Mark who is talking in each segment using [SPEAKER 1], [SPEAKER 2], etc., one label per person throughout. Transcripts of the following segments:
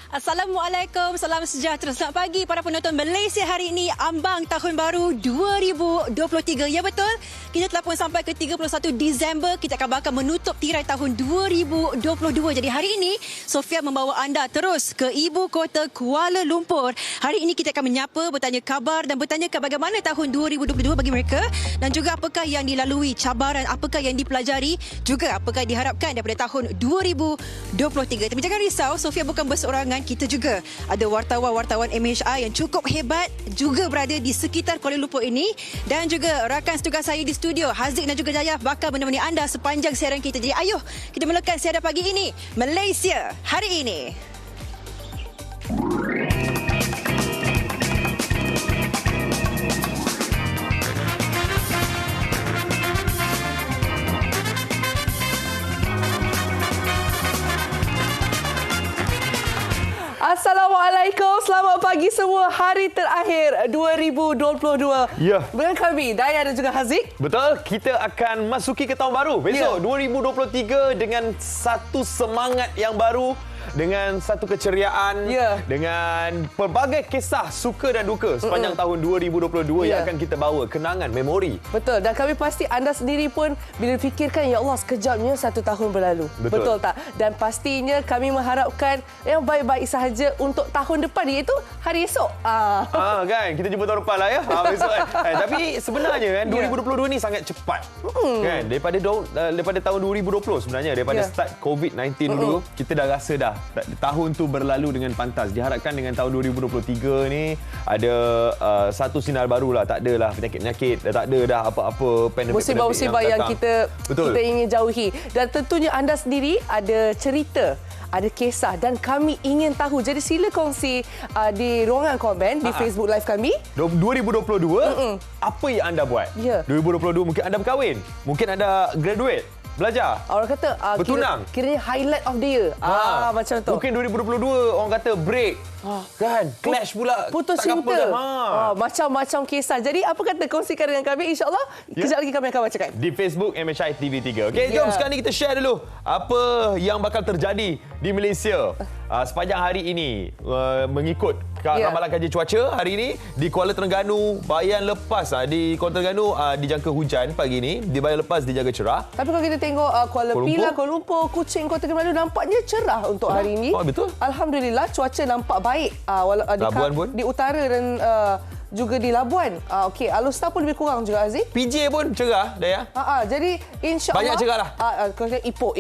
[SPEAKER 1] Assalamualaikum, salam sejahtera. Selamat pagi para penonton Malaysia hari ini. Ambang Tahun Baru 2023. Ya betul, kita telah pun sampai ke 31 Disember. Kita akan bakal menutup tirai tahun 2022. Jadi hari ini, Sofia membawa anda terus ke ibu kota Kuala Lumpur. Hari ini kita akan menyapa, bertanya kabar dan bertanya bagaimana tahun 2022 bagi mereka. Dan juga apakah yang dilalui, cabaran apakah yang dipelajari. Juga apakah diharapkan daripada tahun 2023. Tapi jangan risau, Sofia bukan berseorangan. Kita juga ada wartawan-wartawan MHI yang cukup hebat juga berada di sekitar Kuala Lumpur ini, dan juga rakan setugas saya di studio Haziq dan juga Jaya bakal menemani anda sepanjang siaran kita. Jadi ayuh kita mulakan siaran pagi ini Malaysia hari ini.
[SPEAKER 2] Assalamualaikum, selamat pagi semua. Hari terakhir 2022.
[SPEAKER 3] Ya.
[SPEAKER 2] Dengan kami, Daya dan juga Haziq.
[SPEAKER 3] Betul, kita akan masuki ke tahun baru besok, 2023 dengan satu semangat yang baru, dengan satu keceriaan, dengan pelbagai kisah suka dan duka sepanjang tahun 2022 yang akan kita bawa, kenangan, memori.
[SPEAKER 2] Betul, dan kami pasti anda sendiri pun bila fikirkan, ya Allah sekejapnya satu tahun berlalu. Betul tak? Dan pastinya kami mengharapkan yang baik-baik sahaja untuk tahun depan, iaitu hari esok.
[SPEAKER 3] Kan, kita jumpa tahun depan lah ya. Besok kan. Tapi sebenarnya kan 2022 ni sangat cepat. Kan, daripada tahun 2020 sebenarnya, daripada start COVID-19 dulu, kita dah rasa dah tahun tu berlalu dengan pantas. Diharapkan dengan tahun 2023 ni ada satu sinar baru lah. Tak adalah penyakit-penyakit, dah tak ada dah apa-apa pandemik
[SPEAKER 2] musibah-musibah yang kita ingin jauhi. Dan tentunya anda sendiri ada cerita, ada kisah dan kami ingin tahu. Jadi sila kongsi di ruangan komen di Facebook Live kami.
[SPEAKER 3] 2022, apa yang anda buat? 2022 mungkin anda berkahwin, mungkin anda graduate, belajar.
[SPEAKER 2] Orang kata
[SPEAKER 3] bertunang.
[SPEAKER 2] Kiranya highlight of the year. Macam tu.
[SPEAKER 3] Mungkin 2022 orang kata break. Kan? Clash pula.
[SPEAKER 2] Putus cinta. Macam-macam kisah. Jadi apa kata kongsikan dengan kami, insya-Allah. Kejap lagi kami akan bacakan.
[SPEAKER 3] Di Facebook MHI TV3. Okey, jom sekarang ni kita share dulu apa yang bakal terjadi di Malaysia sepanjang hari ini, mengikut ramalan kaji cuaca hari ini di Kuala Terengganu. Bayan lepas di Kuala Terengganu dijangka hujan pagi ini, di bayan lepas dijaga cerah.
[SPEAKER 2] Tapi kalau kita tengok Kuala Lumpur, Kuching, Kota Kinabalu nampaknya cerah untuk hari ini.
[SPEAKER 3] Betul.
[SPEAKER 2] Alhamdulillah, cuaca nampak baik.
[SPEAKER 3] Labuan pun
[SPEAKER 2] di utara dan juga di Labuan. Okey, Alustar pun lebih kurang juga, Aziz.
[SPEAKER 3] PJ pun cerah, Daya.
[SPEAKER 2] Jadi insya-Allah
[SPEAKER 3] banyak cerah lah.
[SPEAKER 2] Ipoh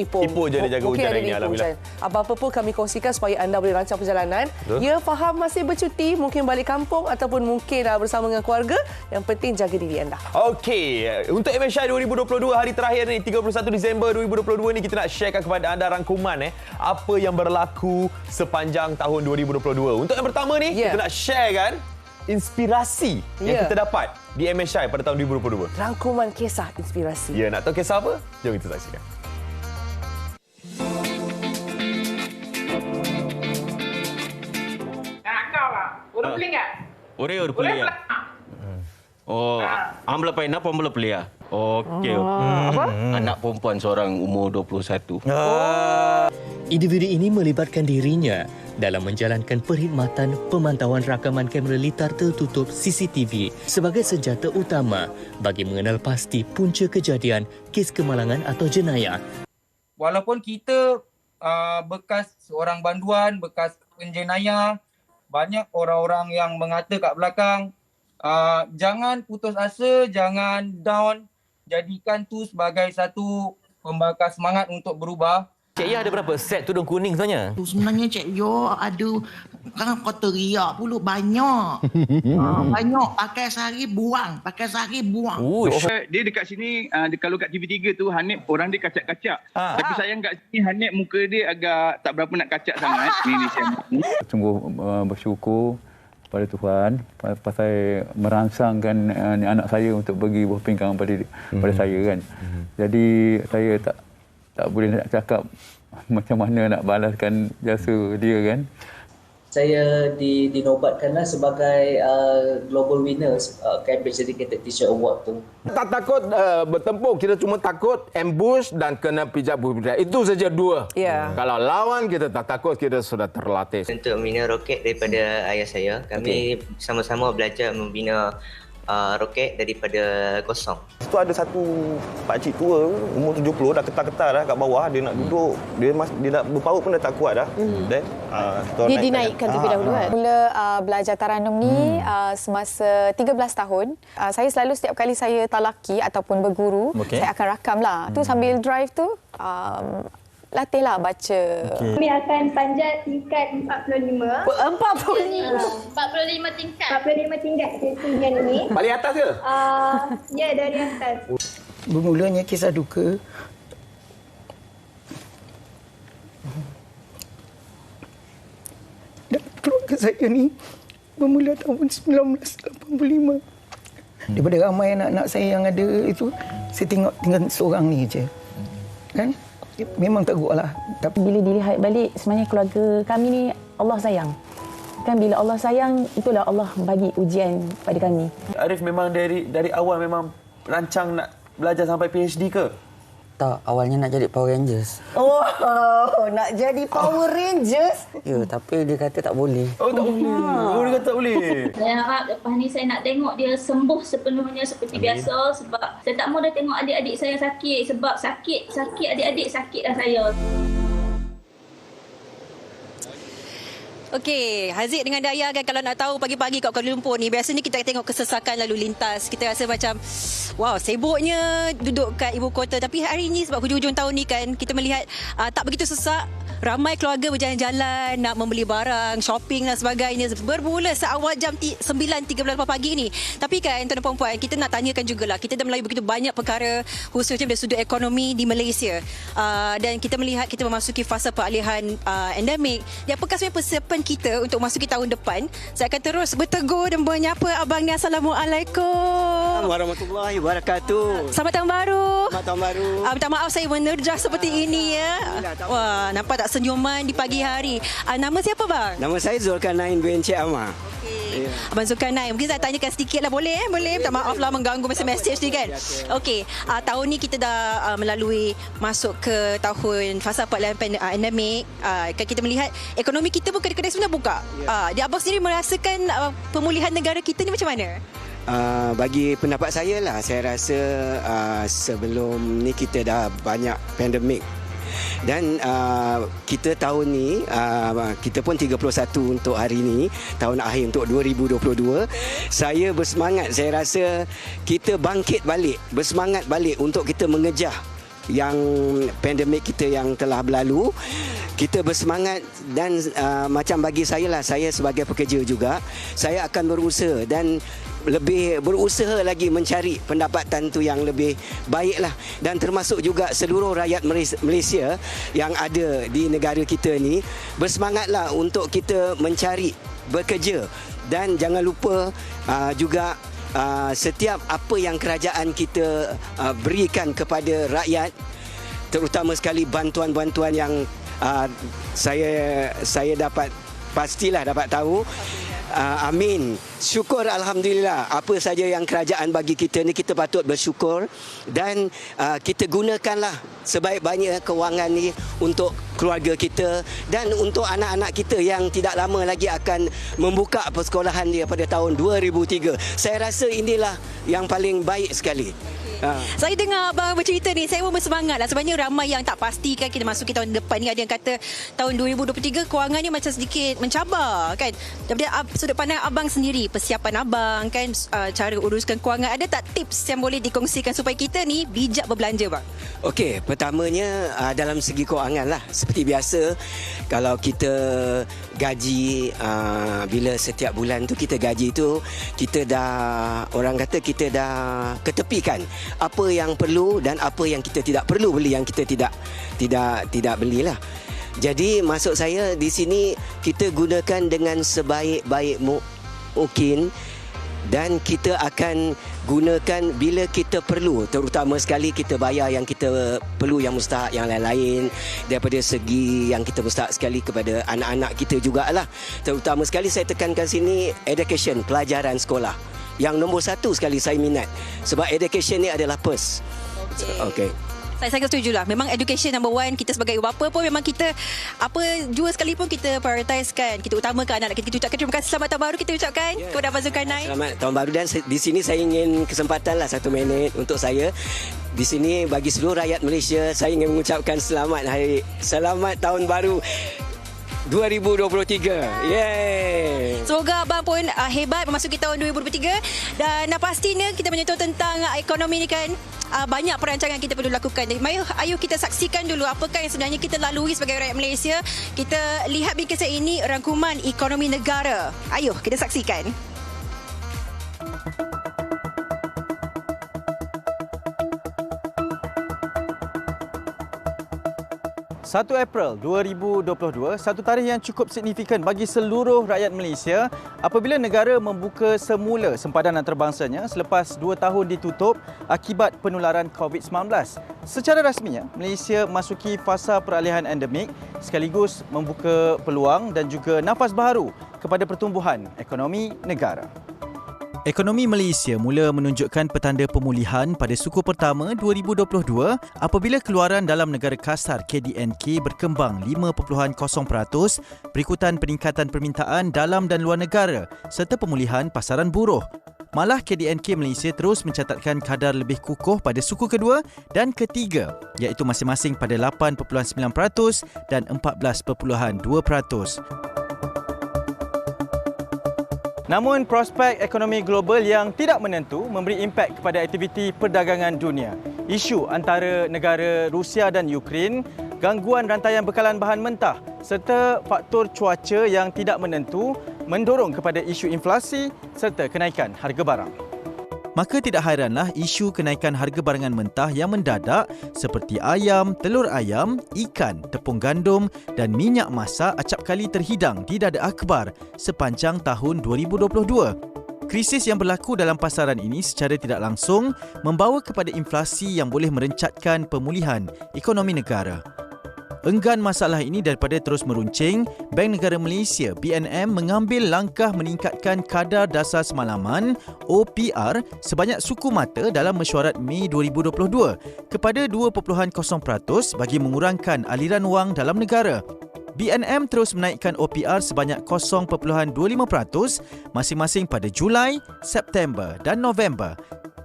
[SPEAKER 3] je dia jaga hujan hari ini, alhamdulillah.
[SPEAKER 2] Apa-apa pun kami kongsikan supaya anda boleh rancang perjalanan. Ya, faham masih bercuti, mungkin balik kampung ataupun mungkin bersama dengan keluarga. Yang penting jaga diri anda.
[SPEAKER 3] Okey, untuk MHI 2022 hari terakhir ni 31 Disember 2022 ni, kita nak sharekan kepada anda rangkuman apa yang berlaku sepanjang tahun 2022. Untuk yang pertama ni, kita nak sharekan inspirasi yang kita dapat di MHI pada tahun 2022.
[SPEAKER 2] Rangkuman kisah inspirasi.
[SPEAKER 3] Ya, nak tahu kisah apa? Jom kita saksikan.
[SPEAKER 4] Kau lah. Orang beli tak?
[SPEAKER 5] Orang beli ya? Oh, ambla pain apa ambla beli ya? Okey.
[SPEAKER 2] Apa?
[SPEAKER 5] Anak perempuan seorang umur 21.
[SPEAKER 6] Individu ini melibatkan dirinya dalam menjalankan perkhidmatan pemantauan rakaman kamera litar tertutup CCTV sebagai senjata utama bagi mengenal pasti punca kejadian kes kemalangan atau jenayah.
[SPEAKER 4] Walaupun kita bekas orang banduan, bekas penjenayah, banyak orang-orang yang mengata kat belakang, jangan putus asa, jangan down. Jadikan tu sebagai satu pembakar semangat untuk berubah.
[SPEAKER 5] Cik Ya ada berapa set tudung kuning sebenarnya?
[SPEAKER 7] Sebenarnya Cik Yo ada, kan kau teriak pula banyak. Banyak, pakai sehari buang.
[SPEAKER 8] Dia dekat sini, kalau kat TV3 tu Hanif orang dia kacak-kacak. Tapi sayang kat sini Hanif muka dia agak tak berapa nak kacak sangat.
[SPEAKER 9] Sungguh bersyukur pada Tuhan pasal merangsangkan anak saya untuk bagi buah pinggang pada saya kan. Jadi saya tak boleh nak cakap macam mana nak balaskan jasa dia kan.
[SPEAKER 10] saya dinobatkanlah sebagai global winners Cambridge Dedicated Teacher Award tu.
[SPEAKER 11] Tak takut bertempur, kita cuma takut ambush dan kena pijak bumerang. Itu saja dua. Kalau lawan kita tak takut, kita sudah terlatih.
[SPEAKER 12] Untuk membina roket daripada ayah saya, kami sama-sama belajar membina roket daripada kosong.
[SPEAKER 3] Itu ada satu pakcik tua umur 70 dah ketar-ketar dah kat bawah, dia nak duduk, dia nak berpaut pun dah tak kuat dah. Then
[SPEAKER 13] dia dinaikkan terlebih dahulu kan. Mula belajar taranum ni semasa 13 tahun. Saya selalu setiap kali saya talaki ataupun berguru, saya akan rakam lah. Tu sambil drive tu latihlah baca.
[SPEAKER 14] Kami akan panjat tingkat 45. 45 tingkat. 45 tingkat ketinggian ini.
[SPEAKER 11] Paling atas ke?
[SPEAKER 14] Ya, dari atas.
[SPEAKER 15] Bermulanya kisah duka. Dan keluarga saya ni bermula tahun 1985. Daripada ramai anak-anak saya yang ada itu, saya tengok tinggal seorang ni je. Kan? Memang teruklah.
[SPEAKER 16] Tapi bila dilihat balik, sebenarnya keluarga kami ni Allah sayang. Kan bila Allah sayang, itulah Allah bagi ujian pada kami.
[SPEAKER 5] Arif memang dari awal memang rancang nak belajar sampai PhD ke?
[SPEAKER 17] Tak, awalnya nak jadi Power Rangers.
[SPEAKER 18] Oh, nak jadi Power Rangers?
[SPEAKER 17] Ya, tapi dia kata tak boleh.
[SPEAKER 5] Oh, tak boleh. Oh, dia kata tak boleh.
[SPEAKER 14] Saya harap lepas ni saya nak tengok dia sembuh sepenuhnya seperti biasa, sebab saya tak mahu dah tengok adik-adik saya sakit, sebab sakit adik-adik, sakitlah saya.
[SPEAKER 1] Okey, Haziq dengan Dayah kan, kalau nak tahu pagi-pagi kat Kuala Lumpur ni, biasanya kita tengok kesesakan lalu lintas. Kita rasa macam, wow, sibuknya duduk kat ibu kota. Tapi hari ni sebab hujung-hujung tahun ni kan, kita melihat tak begitu sesak. Ramai keluarga berjalan-jalan nak membeli barang, shopping dan sebagainya. Bermula seawal jam 9.13 pagi ni. Tapi kan tuan dan puan-puan, kita nak tanyakan jugalah. Kita dah melalui begitu banyak perkara khususnya dari sudut ekonomi di Malaysia. Dan kita melihat kita memasuki fasa peralihan endemik. Dan apakah sebenarnya persiapan kita untuk masuki tahun depan? Saya akan terus bertegur dan menyapa Abang Ni. Assalamualaikum.
[SPEAKER 19] Warahmatullahi wabarakatuh.
[SPEAKER 1] Selamat tahun baru.
[SPEAKER 19] Selamat tahun baru.
[SPEAKER 1] Minta maaf saya menerjah seperti ini ya. Wah, nampak tak senyuman di pagi hari. Nama siapa bang?
[SPEAKER 19] Nama saya Zulkarnain bin Encik Amar.
[SPEAKER 1] Ya. Abang Zulkarnain, mungkin saya tanyakan sedikit lah, boleh? Boleh. Minta maaf lah mengganggu mesej ni kan. Okey, tahun ni kita dah melalui masuk ke tahun fasa peralihan endemik. Kita melihat ekonomi kita pun kedai-kedai sebenarnya buka. Dia abang sendiri merasakan pemulihan negara kita ni macam mana?
[SPEAKER 19] Bagi pendapat saya lah, saya rasa sebelum ni kita dah banyak pandemik. Dan kita tahun ni, kita pun 31 untuk hari ni, tahun akhir untuk 2022. Saya bersemangat, saya rasa kita bangkit balik, bersemangat balik untuk kita mengejar yang pandemik kita yang telah berlalu. Kita bersemangat dan macam bagi saya lah, saya sebagai pekerja juga, saya akan berusaha dan lebih berusaha lagi mencari pendapatan tu yang lebih baik lah. Dan termasuk juga seluruh rakyat Malaysia yang ada di negara kita ni, bersemangatlah untuk kita mencari, bekerja. Dan jangan lupa juga setiap apa yang kerajaan kita berikan kepada rakyat, terutama sekali bantuan-bantuan yang saya dapat, pastilah dapat tahu. Amin. Syukur alhamdulillah. Apa saja yang kerajaan bagi kita ni, kita patut bersyukur dan kita gunakanlah sebaik-baiknya kewangan ni untuk keluarga kita dan untuk anak-anak kita yang tidak lama lagi akan membuka persekolahan dia pada tahun 2003. Saya rasa inilah yang paling baik sekali.
[SPEAKER 1] Saya dengar abang bercerita ni, saya pun bersemangat lah. Sebenarnya ramai yang tak pastikan kita masuki tahun depan ni. Ada yang kata tahun 2023 kewangan ni macam sedikit mencabar kan. Daripada sudut pandang abang sendiri, persiapan abang kan, cara uruskan kewangan, ada tak tips yang boleh dikongsikan supaya kita ni bijak berbelanja bang?
[SPEAKER 19] Okey, pertamanya dalam segi kewangan lah. Seperti biasa, kalau kita gaji, bila setiap bulan tu kita gaji tu, kita dah, orang kata kita dah ketepikan apa yang perlu dan apa yang kita tidak perlu beli, yang kita tidak belilah. Jadi maksud saya di sini kita gunakan dengan sebaik-baik mungkin dan kita akan gunakan bila kita perlu, terutama sekali kita bayar yang kita perlu, yang mustahak, yang lain-lain, daripada segi yang kita mustahak sekali kepada anak-anak kita jugalah. Terutama sekali saya tekankan sini education, pelajaran sekolah. Yang nombor satu sekali saya minat, sebab education ni adalah first. Okey.
[SPEAKER 1] Saya sangat setuju lah. Memang education number one. Kita sebagai ibu bapa pun memang kita apa jua sekalipun kita prioritisekan. Kita utamakan anak kita. Kita ucapkan terima kasih. Selamat tahun baru kita ucapkan kepada Abang Zulkarnain.
[SPEAKER 19] Selamat tahun baru, dan di sini saya ingin kesempatan lah 1 minit untuk saya. Di sini bagi seluruh rakyat Malaysia, saya ingin mengucapkan selamat tahun baru 2023. Yeay.
[SPEAKER 1] Semoga abang pun hebat memasuki tahun 2023, dan pastinya kita menyentuh tentang ekonomi ni kan. Banyak perancangan kita perlu lakukan. Ayuh kita saksikan dulu apakah yang sebenarnya kita lalui sebagai rakyat Malaysia. Kita lihat bingkisan ini, rangkuman ekonomi negara. Ayuh kita saksikan.
[SPEAKER 20] 1 April 2022, satu tarikh yang cukup signifikan bagi seluruh rakyat Malaysia apabila negara membuka semula sempadan antarbangsanya selepas 2 tahun ditutup akibat penularan COVID-19. Secara rasminya, Malaysia masuki fasa peralihan endemik sekaligus membuka peluang dan juga nafas baru kepada pertumbuhan ekonomi negara. Ekonomi Malaysia mula menunjukkan petanda pemulihan pada suku pertama 2022 apabila keluaran dalam negara kasar KDNK berkembang 5.0% berikutan peningkatan permintaan dalam dan luar negara serta pemulihan pasaran buruh. Malah KDNK Malaysia terus mencatatkan kadar lebih kukuh pada suku kedua dan ketiga, iaitu masing-masing pada 8.9% dan 14.2%. Namun, prospek ekonomi global yang tidak menentu memberi impak kepada aktiviti perdagangan dunia. Isu antara negara Rusia dan Ukraine, gangguan rantaian bekalan bahan mentah serta faktor cuaca yang tidak menentu mendorong kepada isu inflasi serta kenaikan harga barang. Maka tidak hairanlah isu kenaikan harga barangan mentah yang mendadak seperti ayam, telur ayam, ikan, tepung gandum dan minyak masak acap kali terhidang di dada akhbar sepanjang tahun 2022. Krisis yang berlaku dalam pasaran ini secara tidak langsung membawa kepada inflasi yang boleh merencatkan pemulihan ekonomi negara. Enggan masalah ini daripada terus meruncing, Bank Negara Malaysia BNM mengambil langkah meningkatkan kadar dasar semalaman OPR sebanyak suku mata dalam mesyuarat Mei 2022 kepada 2.0% bagi mengurangkan aliran wang dalam negara. BNM terus menaikkan OPR sebanyak 0.25% masing-masing pada Julai, September dan November.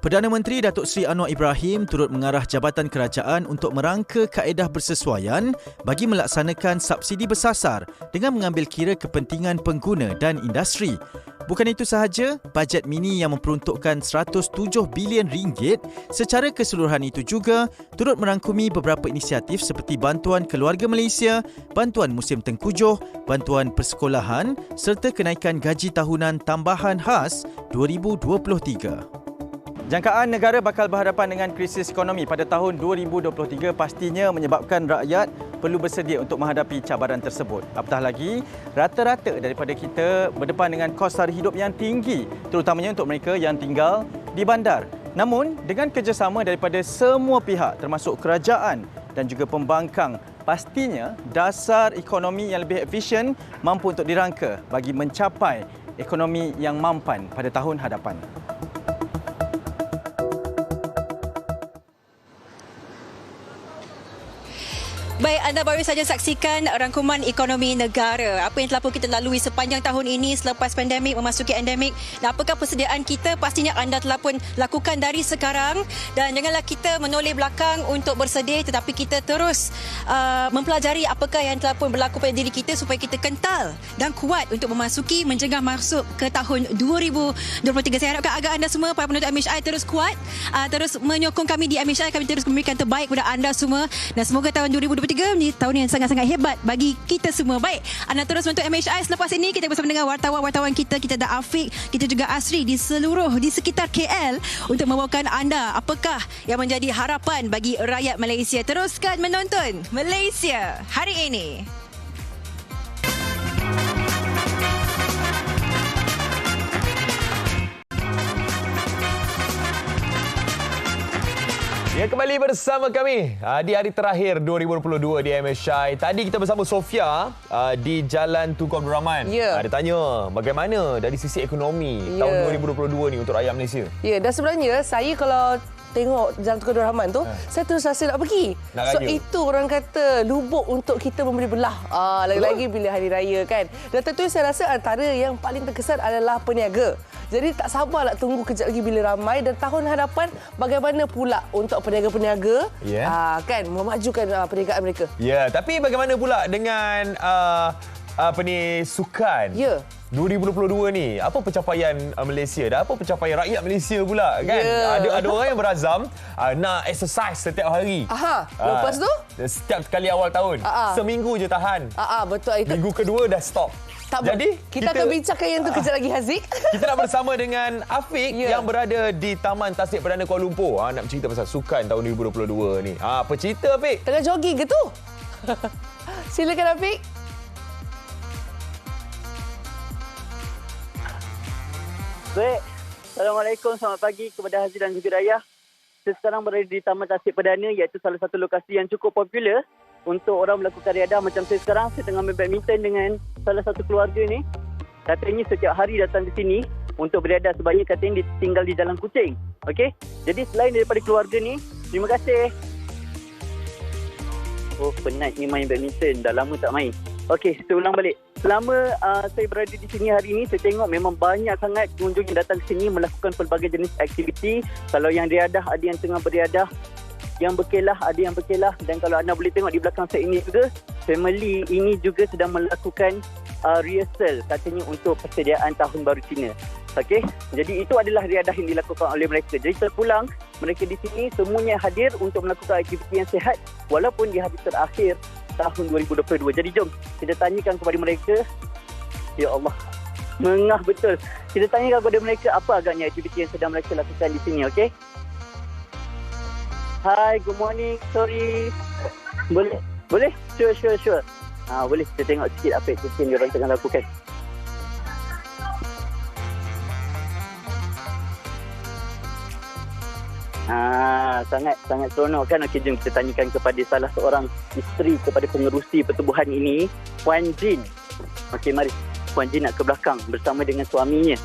[SPEAKER 20] Perdana Menteri Datuk Seri Anwar Ibrahim turut mengarah Jabatan Kerajaan untuk merangka kaedah bersesuaian bagi melaksanakan subsidi bersasar dengan mengambil kira kepentingan pengguna dan industri. Bukan itu sahaja, bajet mini yang memperuntukkan 107 bilion ringgit secara keseluruhan itu juga turut merangkumi beberapa inisiatif seperti bantuan keluarga Malaysia, bantuan musim tengkujuh, bantuan persekolahan serta kenaikan gaji tahunan tambahan khas 2023. Jangkaan negara bakal berhadapan dengan krisis ekonomi pada tahun 2023 pastinya menyebabkan rakyat perlu bersedia untuk menghadapi cabaran tersebut. Apatah lagi, rata-rata daripada kita berdepan dengan kos sara hidup yang tinggi, terutamanya untuk mereka yang tinggal di bandar. Namun, dengan kerjasama daripada semua pihak termasuk kerajaan dan juga pembangkang, pastinya dasar ekonomi yang lebih efisien mampu untuk dirangka bagi mencapai ekonomi yang mampan pada tahun hadapan.
[SPEAKER 1] Baik, anda baru saja saksikan rangkuman ekonomi negara. Apa yang telah pun kita lalui sepanjang tahun ini selepas pandemik memasuki endemik. Dan apakah persediaan kita pastinya anda telah pun lakukan dari sekarang. Dan janganlah kita menoleh belakang untuk bersedih, tetapi kita terus mempelajari apakah yang telah pun berlaku pada diri kita supaya kita kental dan kuat untuk memasuki menjengah masuk ke tahun 2023. Saya harapkan agar anda semua, para penonton MHI, terus kuat, terus menyokong kami di MHI. Kami terus memberikan terbaik kepada anda semua. Dan semoga tahun 2023 menjadi tahun yang sangat-sangat hebat bagi kita semua. Baik, anda terus menonton MHI. Selepas ini kita bersama dengan wartawan-wartawan kita. Kita ada Afiq, kita juga Asri di sekitar KL untuk membawakan anda apakah yang menjadi harapan bagi rakyat Malaysia. Teruskan menonton Malaysia Hari Ini.
[SPEAKER 3] Ya, kembali bersama kami di hari terakhir 2022 di MSI. Tadi kita bersama Sofia di Jalan Tunku Abdul Rahman.
[SPEAKER 2] Ya.
[SPEAKER 3] Dia tanya bagaimana dari sisi ekonomi tahun 2022 ni untuk rakyat Malaysia.
[SPEAKER 2] Ya, dan sebenarnya saya kalau tengok Jalan Tunku Abdul Rahman tu, saya terus rasa nak pergi.
[SPEAKER 3] Nak raya.
[SPEAKER 2] Itu orang kata lubuk untuk kita memberi belah. Lagi-lagi bila hari raya kan. Dan tentunya saya rasa antara yang paling terkesan adalah peniaga. Jadi tak sabar nak tunggu kejap lagi bila ramai, dan tahun hadapan bagaimana pula untuk peniaga-peniaga kan memajukan perniagaan mereka.
[SPEAKER 3] Ya, tapi bagaimana pula dengan sukan?
[SPEAKER 2] Ya.
[SPEAKER 3] 2022 ni, apa pencapaian Malaysia dan apa pencapaian rakyat Malaysia pula kan? Ada orang yang berazam nak exercise setiap hari.
[SPEAKER 2] Lepas tu?
[SPEAKER 3] Setiap kali awal tahun. Seminggu je tahan.
[SPEAKER 2] Betul itu.
[SPEAKER 3] Minggu kedua dah stop.
[SPEAKER 2] Jadi kita akan bincangkan yang tu kejap lagi, Haziq.
[SPEAKER 3] Kita nak bersama dengan Afiq yang berada di Taman Tasik Perdana Kuala Lumpur. Nak bercerita pasal sukan tahun 2022 ni. Apa cerita, Afiq?
[SPEAKER 2] Tengah jogging ke tu? Silakan, Afiq.
[SPEAKER 21] Baik. Assalamualaikum, selamat pagi kepada Haziq dan juga Dayah. Saya sekarang berada di Taman Tasik Perdana, iaitu salah satu lokasi yang cukup popular untuk orang melakukan riadah. Macam saya sekarang, saya tengah main badminton dengan salah satu keluarga ni. Katanya setiap hari datang ke sini untuk beriadah, sebabnya katanya dia tinggal di Jalan Kuching. Okey. Jadi selain daripada keluarga ni, terima kasih. Oh, penat ni main badminton. Dah lama tak main. Okey, saya ulang balik. Selama saya berada di sini hari ini, saya tengok memang banyak sangat pengunjung yang datang ke sini melakukan pelbagai jenis aktiviti. Kalau yang riadah, ada yang tengah beriadah. Yang berkelah, ada yang berkelah. Dan kalau anda boleh tengok di belakang saya ini juga, family ini juga sedang melakukan rehearsal katanya untuk persediaan Tahun Baru Cina. Okey, jadi itu adalah riadah yang dilakukan oleh mereka. Jadi terpulang, mereka di sini semuanya hadir untuk melakukan aktiviti yang sihat walaupun di hari terakhir tahun 2022. Jadi jom kita tanyakan kepada mereka. Ya Allah, mengah betul. Kita tanyakan kepada mereka apa agaknya aktiviti yang sedang mereka lakukan di sini, okey? Hi, good morning. Sorry. Boleh? Boleh? Sure. Boleh kita tengok sikit apa aktiviti yang diorang tengah lakukan. Sangat seronok kan? Okey, jom kita tanyakan kepada salah seorang isteri kepada pengerusi pertubuhan ini, Puan Jin. Okey, mari. Puan Jin nak ke belakang bersama dengan suaminya.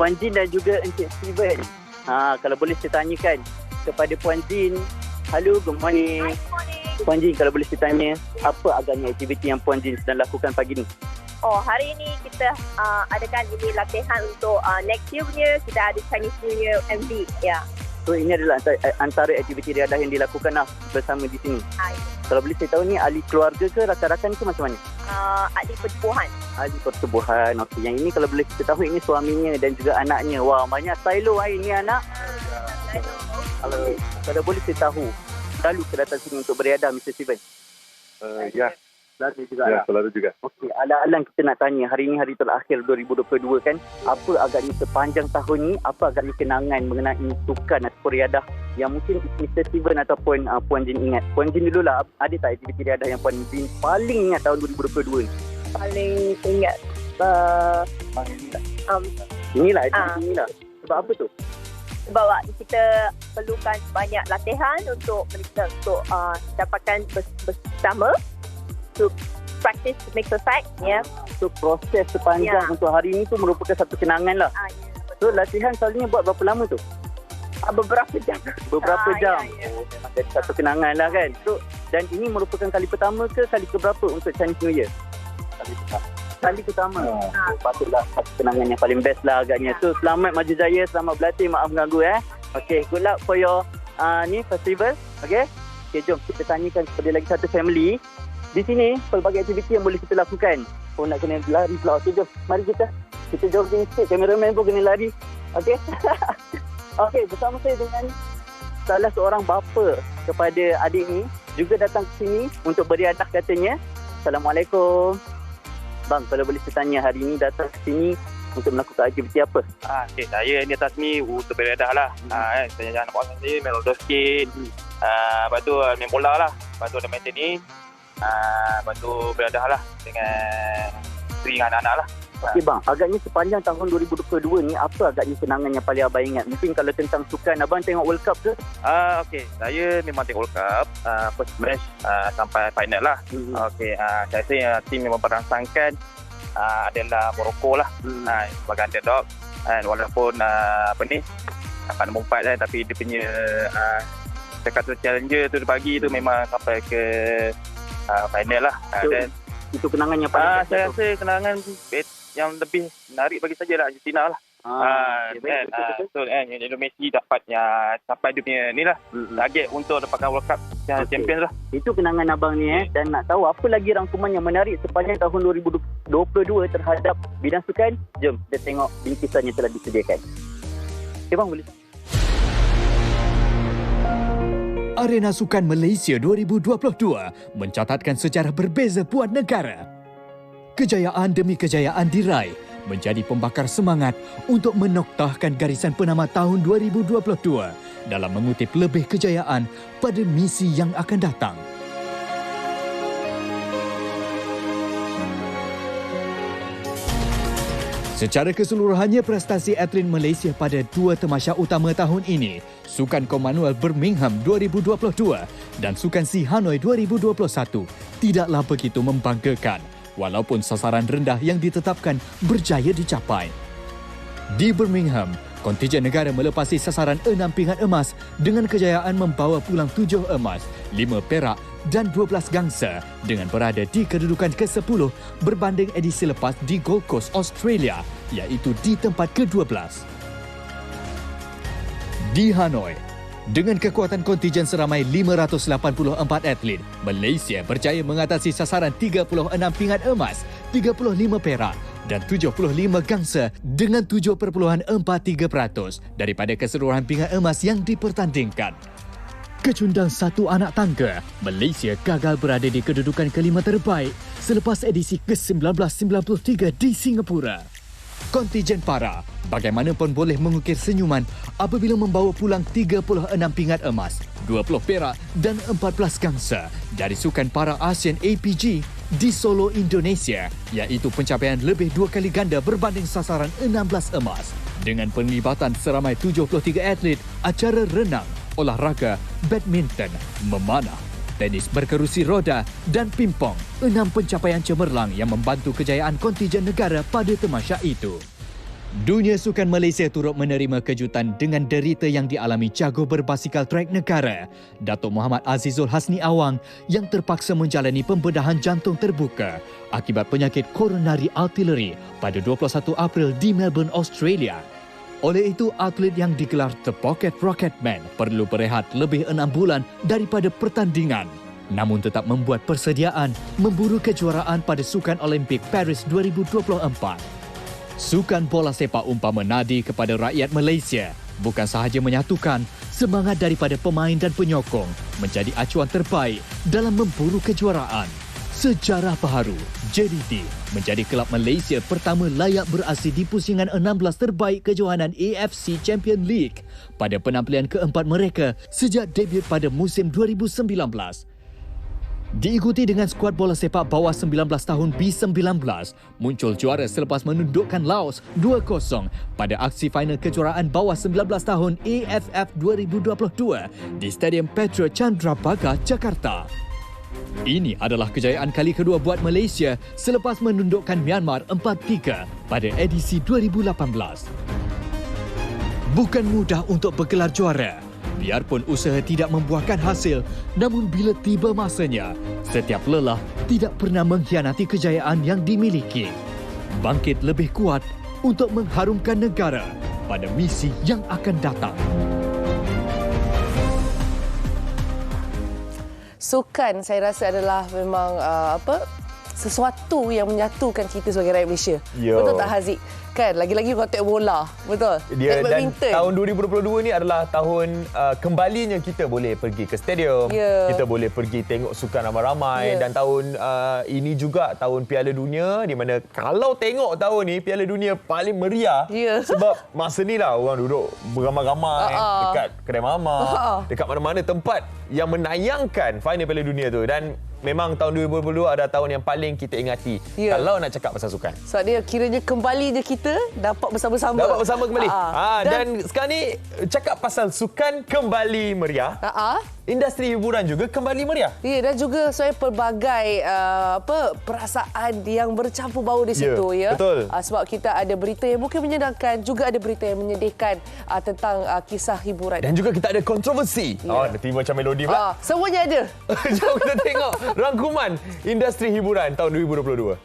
[SPEAKER 21] Puan Jin dan juga Encik Steven. Kalau boleh saya tanyakan kepada Puan Jin. Halo, good morning. Puan Jin, kalau boleh saya tanya, apa agaknya aktiviti yang Puan Jin sedang lakukan pagi ni?
[SPEAKER 22] Hari ini kita adakan ini latihan untuk next year punya, kita ada Chinese New Year MV. Ya.
[SPEAKER 21] So ini adalah antara aktiviti riadah yang dilakukan bersama di sini. Kalau boleh saya tahu ni ahli keluarga ke rakan-rakan ke macam mana?
[SPEAKER 22] Ahli pertubuhan.
[SPEAKER 21] Ahli pertubuhan. Okey, yang ini kalau boleh kita tahu ini suaminya dan juga anaknya. Wah, banyak stylo ini anak. Kalau boleh saya tahu, selalu ke datang sini untuk beriadah, Mr. Steven?
[SPEAKER 23] Ya.
[SPEAKER 21] Selalu juga.
[SPEAKER 23] Ya, selalu juga.
[SPEAKER 21] Okey, alang-alang kita nak tanya, hari ini hari terakhir 2022 kan, apa agaknya sepanjang tahun ni, apa agaknya kenangan mengenai sukan atau riadah yang mungkin Mr. Steven ataupun Puan Jin ingat? Puan Jin dululah, ada tak aktiviti riadah yang Puan Jin paling ingat tahun 2022 ni?
[SPEAKER 22] Paling ingat
[SPEAKER 21] inilah aktiviti inilah. Sebab apa tu?
[SPEAKER 22] Sebab kita perlukan banyak latihan untuk dapatkan bersama. To practice makes perfect, ya.
[SPEAKER 21] So proses sepanjang untuk hari ini tu merupakan satu kenangan lah. So latihan selalunya buat berapa lama tu?
[SPEAKER 22] Beberapa jam.
[SPEAKER 21] Beberapa jam. Memang jadi satu kenangan lah kan. So, dan ini merupakan kali pertama ke kali keberapa untuk Chinese New Year? Kali pertama. Patutlah satu kenangan yang paling best lah agaknya. So selamat maju jaya, selamat berlatih, maaf mengganggu. Okay, good luck for your festival. Okay, jom kita tanyakan kepada lagi satu family. Di sini, pelbagai aktiviti yang boleh kita lakukan. Nak kena lari pula. Okay, jom. Mari kita jogging sikit. Kameraman pun kena lari. Okay? Okay, bersama saya dengan salah seorang bapa kepada adik ni. Juga datang ke sini untuk beriadah katanya. Assalamualaikum. Bang, kalau boleh saya tanya, hari ini datang ke sini untuk melakukan aktiviti apa?
[SPEAKER 23] Okay, saya ni atas ni untuk beriadah lah. Saya jangan buat saya main roller skate. Lepas tu main bola lah. Lepas tu ada main tenis. Lepas tu beriadah lah dengan isteri dengan anak-anak lah.
[SPEAKER 21] Okey bang, agaknya sepanjang tahun 2022 ni apa agaknya kenangan yang paling abang ingat? Mungkin kalau tentang sukan, abang tengok World Cup ke?
[SPEAKER 23] Okey, saya memang tengok World Cup first match sampai final lah. Okey, saya rasa tim yang memperangsangkan adalah Morocco lah sebagai underdog. Walaupun dapat nombor 4 kan, tapi dia punya kata challenger tu pagi tu memang sampai ke final lah. Dan
[SPEAKER 21] itu kenangan yang paling
[SPEAKER 23] saya rasa kenangan yang lebih menarik bagi saya lah Argentina lah. Betul kan, Lionel Messi dapatnya sampai dia punya ni lah target untuk dapatkan World Cup Champions lah.
[SPEAKER 21] Itu kenangan abang ni dan nak tahu apa lagi rangkuman yang menarik sepanjang tahun 2022 terhadap bidang sukan? Jom kita tengok bingkisan yang telah disediakan. Okay bang, boleh.
[SPEAKER 4] Arena Sukan Malaysia 2022 mencatatkan sejarah berbeza buat negara. Kejayaan demi kejayaan diraih menjadi pembakar semangat untuk menoktahkan garisan penama tahun 2022 dalam mengutip lebih kejayaan pada misi yang akan datang. Secara keseluruhannya, prestasi atlet Malaysia pada dua temasya utama tahun ini, Sukan Commonwealth Birmingham 2022 dan Sukan SEA Hanoi 2021, tidaklah begitu membanggakan walaupun sasaran rendah yang ditetapkan berjaya dicapai. Di Birmingham, kontingen negara melepasi sasaran 6 pingat emas dengan kejayaan membawa pulang 7 emas, 5 perak dan 12 gangsa dengan berada di kedudukan ke-10 berbanding edisi lepas di Gold Coast, Australia, iaitu di tempat ke-12. Di Hanoi, dengan kekuatan kontingen seramai 584 atlet, Malaysia berjaya mengatasi sasaran 36 pingat emas, 35 perak dan 75 gangsa dengan 7.43% daripada keseluruhan pingat emas yang dipertandingkan. Kecundang satu anak tangga, Malaysia gagal berada di kedudukan kelima terbaik selepas edisi ke-1993 di Singapura. Kontijen para bagaimanapun boleh mengukir senyuman apabila membawa pulang 36 pingat emas, 20 perak dan 14 gangsa dari Sukan Para ASEAN APG di Solo, Indonesia, iaitu pencapaian lebih 2 kali ganda berbanding sasaran 16 emas dengan penlibatan seramai 73 atlet acara renang, olahraga, badminton, memanah, tenis berkerusi roda dan pingpong, 6 pencapaian cemerlang yang membantu kejayaan kontingen negara pada temasya itu. Dunia sukan Malaysia turut menerima kejutan dengan derita yang dialami jago berbasikal trek negara, Datuk Muhammad Azizul Hasni Awang, yang terpaksa menjalani pembedahan jantung terbuka akibat penyakit coronary artery pada 21 April di Melbourne, Australia. Oleh itu, atlet yang digelar The Pocket Rocketman perlu berehat lebih 6 bulan daripada pertandingan, namun tetap membuat persediaan memburu kejuaraan pada Sukan Olimpik Paris 2024. Sukan bola sepak umpama nadi kepada rakyat Malaysia bukan sahaja menyatukan semangat daripada pemain dan penyokong menjadi acuan terbaik dalam memburu kejuaraan. Sejarah baharu, JDT menjadi kelab Malaysia pertama layak berasih di pusingan 16 terbaik kejohanan AFC Champions League pada penampilan keempat mereka sejak debut pada musim 2019. Diikuti dengan skuad bola sepak bawah 19 tahun B19, muncul juara selepas menundukkan Laos 2-0 pada aksi final kejuaraan bawah 19 tahun AFF 2022 di Stadium Petro Candrabaga, Jakarta. Ini adalah kejayaan kali kedua buat Malaysia selepas menundukkan Myanmar 4-3 pada edisi 2018. Bukan mudah untuk bergelar juara. Biarpun usaha tidak membuahkan hasil, namun bila tiba masanya, setiap lelah tidak pernah mengkhianati kejayaan yang dimiliki. Bangkit lebih kuat untuk mengharumkan negara pada misi yang akan datang.
[SPEAKER 2] Sukan saya rasa adalah memang sesuatu yang menyatukan kita sebagai rakyat Malaysia. Betul tak Haziq? Kan lagi-lagi konteks bola, betul.
[SPEAKER 3] Dia dan tahun 2022 ni adalah tahun kembalinya kita boleh pergi ke stadium, kita boleh pergi tengok sukan ramai-ramai dan tahun ini juga tahun Piala Dunia di mana kalau tengok tahun ni Piala Dunia paling meriah sebab masa ni lah orang duduk beramai-ramai dekat kedai mamak, dekat mana-mana tempat yang menayangkan final Piala Dunia tu dan memang tahun 2022 adalah tahun yang paling kita ingati kalau nak cakap pasal sukan.
[SPEAKER 2] Sebab dia kiranya kembali je kita dapat bersama-sama.
[SPEAKER 3] Dapat bersama kembali. Dan sekarang ni cakap pasal sukan kembali meriah. Industri hiburan juga kembali meriah.
[SPEAKER 2] Ya, dan juga saya pelbagai perasaan yang bercampur baur di situ
[SPEAKER 3] Betul.
[SPEAKER 2] Sebab kita ada berita yang mungkin menyenangkan, juga ada berita yang menyedihkan tentang kisah hiburan.
[SPEAKER 3] Dan juga kita ada kontroversi. Dah tiba macam melodi pula.
[SPEAKER 2] Semuanya ada.
[SPEAKER 3] Jom kita tengok rangkuman industri hiburan tahun 2022.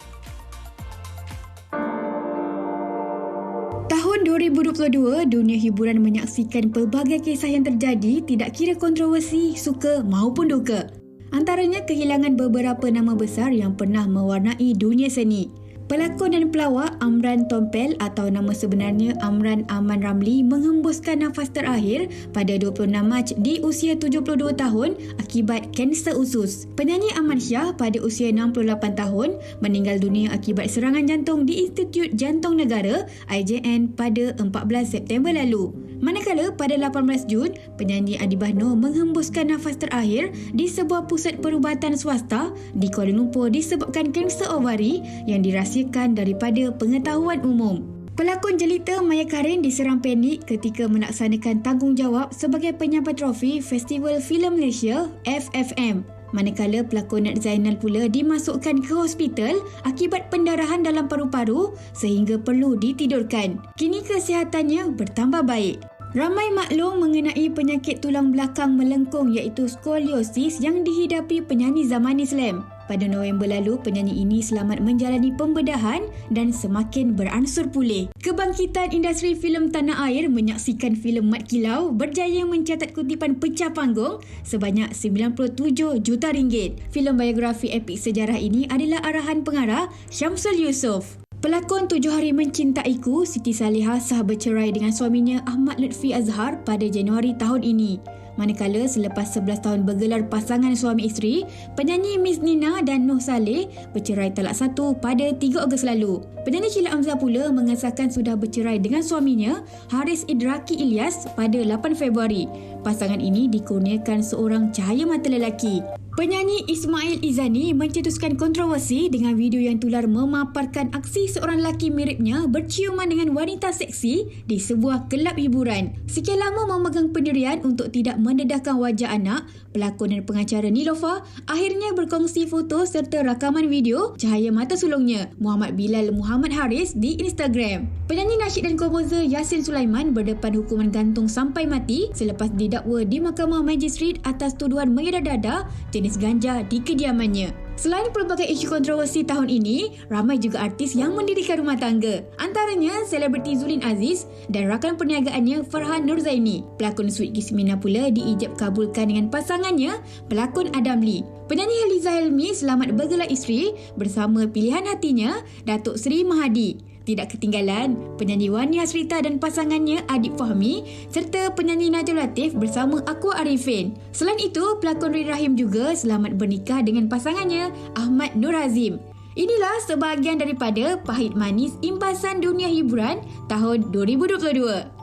[SPEAKER 6] Tahun 2022, dunia hiburan menyaksikan pelbagai kisah yang terjadi tidak kira kontroversi, suka maupun duka. Antaranya kehilangan beberapa nama besar yang pernah mewarnai dunia seni. Pelakon dan pelawak Amran Tompel atau nama sebenarnya Amran Aman Ramli menghembuskan nafas terakhir pada 26 Mac di usia 72 tahun akibat kanser usus. Penyanyi Ahmad Shah pada usia 68 tahun meninggal dunia akibat serangan jantung di Institut Jantung Negara IJN pada 14 September lalu. Manakala pada 18 Jun, penyanyi Adibah Noor menghembuskan nafas terakhir di sebuah pusat perubatan swasta di Kuala Lumpur disebabkan kanser ovari yang dirahsiakan daripada pengetahuan umum. Pelakon jelita Maya Karin diserang panik ketika melaksanakan tanggungjawab sebagai penyampai trofi Festival Filem Malaysia FFM. Manakala pelakon Nat Zainal pula dimasukkan ke hospital akibat pendarahan dalam paru-paru sehingga perlu ditidurkan. Kini kesihatannya bertambah baik. Ramai maklum mengenai penyakit tulang belakang melengkung iaitu skoliosis yang dihidapi penyanyi Zamani Slam. Pada November lalu, penyanyi ini selamat menjalani pembedahan dan semakin beransur pulih. Kebangkitan industri filem tanah air menyaksikan filem Mat Kilau berjaya mencatat kutipan pecah panggung sebanyak 97 juta ringgit. Filem biografi epik sejarah ini adalah arahan pengarah Syamsul Yusof. Pelakon 7 Hari Mencintaiku Siti Salihah sah bercerai dengan suaminya Ahmad Lutfi Azhar pada Januari tahun ini. Manakala selepas 11 tahun bergelar pasangan suami isteri, penyanyi Miss Nina dan Noh Saleh bercerai talak satu pada 3 Ogos lalu. Penyanyi Sheila Amzah pula mengesahkan sudah bercerai dengan suaminya Haris Idraki Ilyas pada 8 Februari. Pasangan ini dikurniakan seorang cahaya mata lelaki. Penyanyi Ismail Izani mencetuskan kontroversi dengan video yang tular memaparkan aksi seorang lelaki miripnya berciuman dengan wanita seksi di sebuah kelab hiburan. Sekian lama memegang pendirian untuk tidak mendedahkan wajah anak, pelakon dan pengacara Nilofa akhirnya berkongsi foto serta rakaman video cahaya mata sulungnya, Muhammad Bilal Muhammad Haris, di Instagram. Penyanyi nasyid dan komposer Yasin Sulaiman berdepan hukuman gantung sampai mati selepas didakwa di Mahkamah Magistrate atas tuduhan mengedar dadah jenis ganja di kediamannya. Selain pelbagai isu kontroversi tahun ini, ramai juga artis yang mendirikan rumah tangga. Antaranya selebriti Zulin Aziz dan rakan perniagaannya Farhan Nurzaini. Pelakon Sweet Kismina pula diijab kabulkan dengan pasangannya, pelakon Adam Lee. Penyanyi Haliza Helmi selamat bergelar isteri bersama pilihan hatinya, Datuk Seri Mahadi. Tidak ketinggalan, penyanyi Wani Hasrita dan pasangannya Adib Fahmi serta penyanyi Najul Latif bersama Aqua Arifin. Selain itu, pelakon Rin Rahim juga selamat bernikah dengan pasangannya Ahmad Nur Hazim. Inilah sebahagian daripada pahit manis impasan dunia hiburan tahun 2022.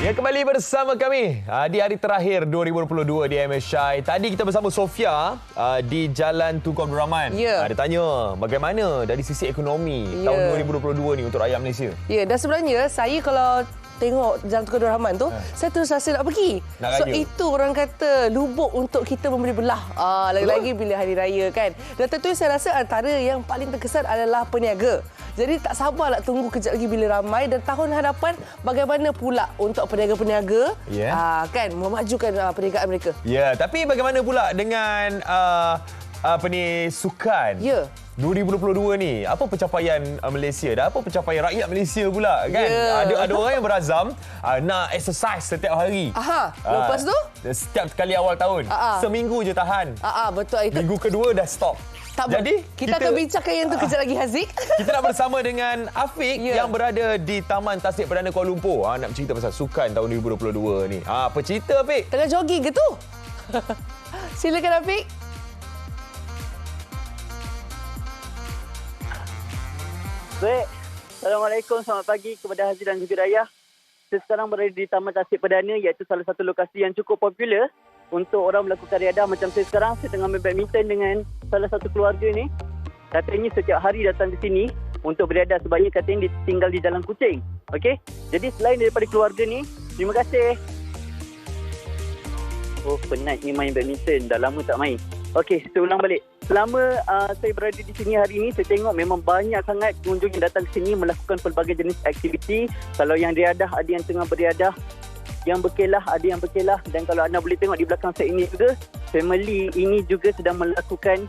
[SPEAKER 3] Ya, kembali bersama kami di hari terakhir 2022 di MSI. Tadi kita bersama Sofia di Jalan Tunku Abdul Rahman. Dia tanya bagaimana dari sisi ekonomi tahun 2022 ni untuk rakyat Malaysia.
[SPEAKER 2] Ya, dan sebenarnya saya kalau tengok Jalan Tunku Abdul Rahman tu, saya terus rasa nak pergi. So itu orang kata lubuk untuk kita memberi belah. Lagi-lagi bila hari raya kan. Dan tentunya saya rasa antara yang paling terkesan adalah peniaga. Jadi tak sabar nak tunggu kejap lagi bila ramai, dan tahun hadapan bagaimana pula untuk peniaga-peniaga kan memajukan perniagaan mereka.
[SPEAKER 3] Ya, tapi bagaimana pula dengan sukan? 2022 ni, apa pencapaian Malaysia dan apa pencapaian rakyat Malaysia pula kan? Ada orang yang berazam nak exercise setiap hari.
[SPEAKER 2] Lepas tu
[SPEAKER 3] setiap kali awal tahun seminggu je tahan.
[SPEAKER 2] Betul itu.
[SPEAKER 3] Minggu kedua dah stop.
[SPEAKER 2] Jadi kita akan bincangkan yang tu kejap lagi, Haziq.
[SPEAKER 3] Kita nak bersama dengan Afiq yang berada di Taman Tasik Perdana Kuala Lumpur. Nak bercerita pasal sukan tahun 2022 ni. Apa cerita, Afiq?
[SPEAKER 2] Tengah jogging ke tu? Silakan, Afiq.
[SPEAKER 21] Assalamualaikum, selamat pagi kepada Haji dan juga Raya. Saya sekarang berada di Taman Tasik Perdana, iaitu salah satu lokasi yang cukup popular untuk orang melakukan riadah. Macam saya sekarang, saya tengah main badminton dengan salah satu keluarga ni. Katanya setiap hari datang ke sini untuk beriadah, sebabnya katanya dia tinggal di Jalan Kuching. Okey, jadi selain daripada keluarga ni, terima kasih. Oh, penat ni main badminton, dah lama tak main. Okey, saya ulang balik. Selama saya berada di sini hari ini, saya tengok memang banyak sangat pengunjung yang datang ke sini melakukan pelbagai jenis aktiviti. Kalau yang riadah, ada yang tengah beriadah. Yang berkelah, ada yang berkelah. Dan kalau anda boleh tengok di belakang saya ini juga, family ini juga sedang melakukan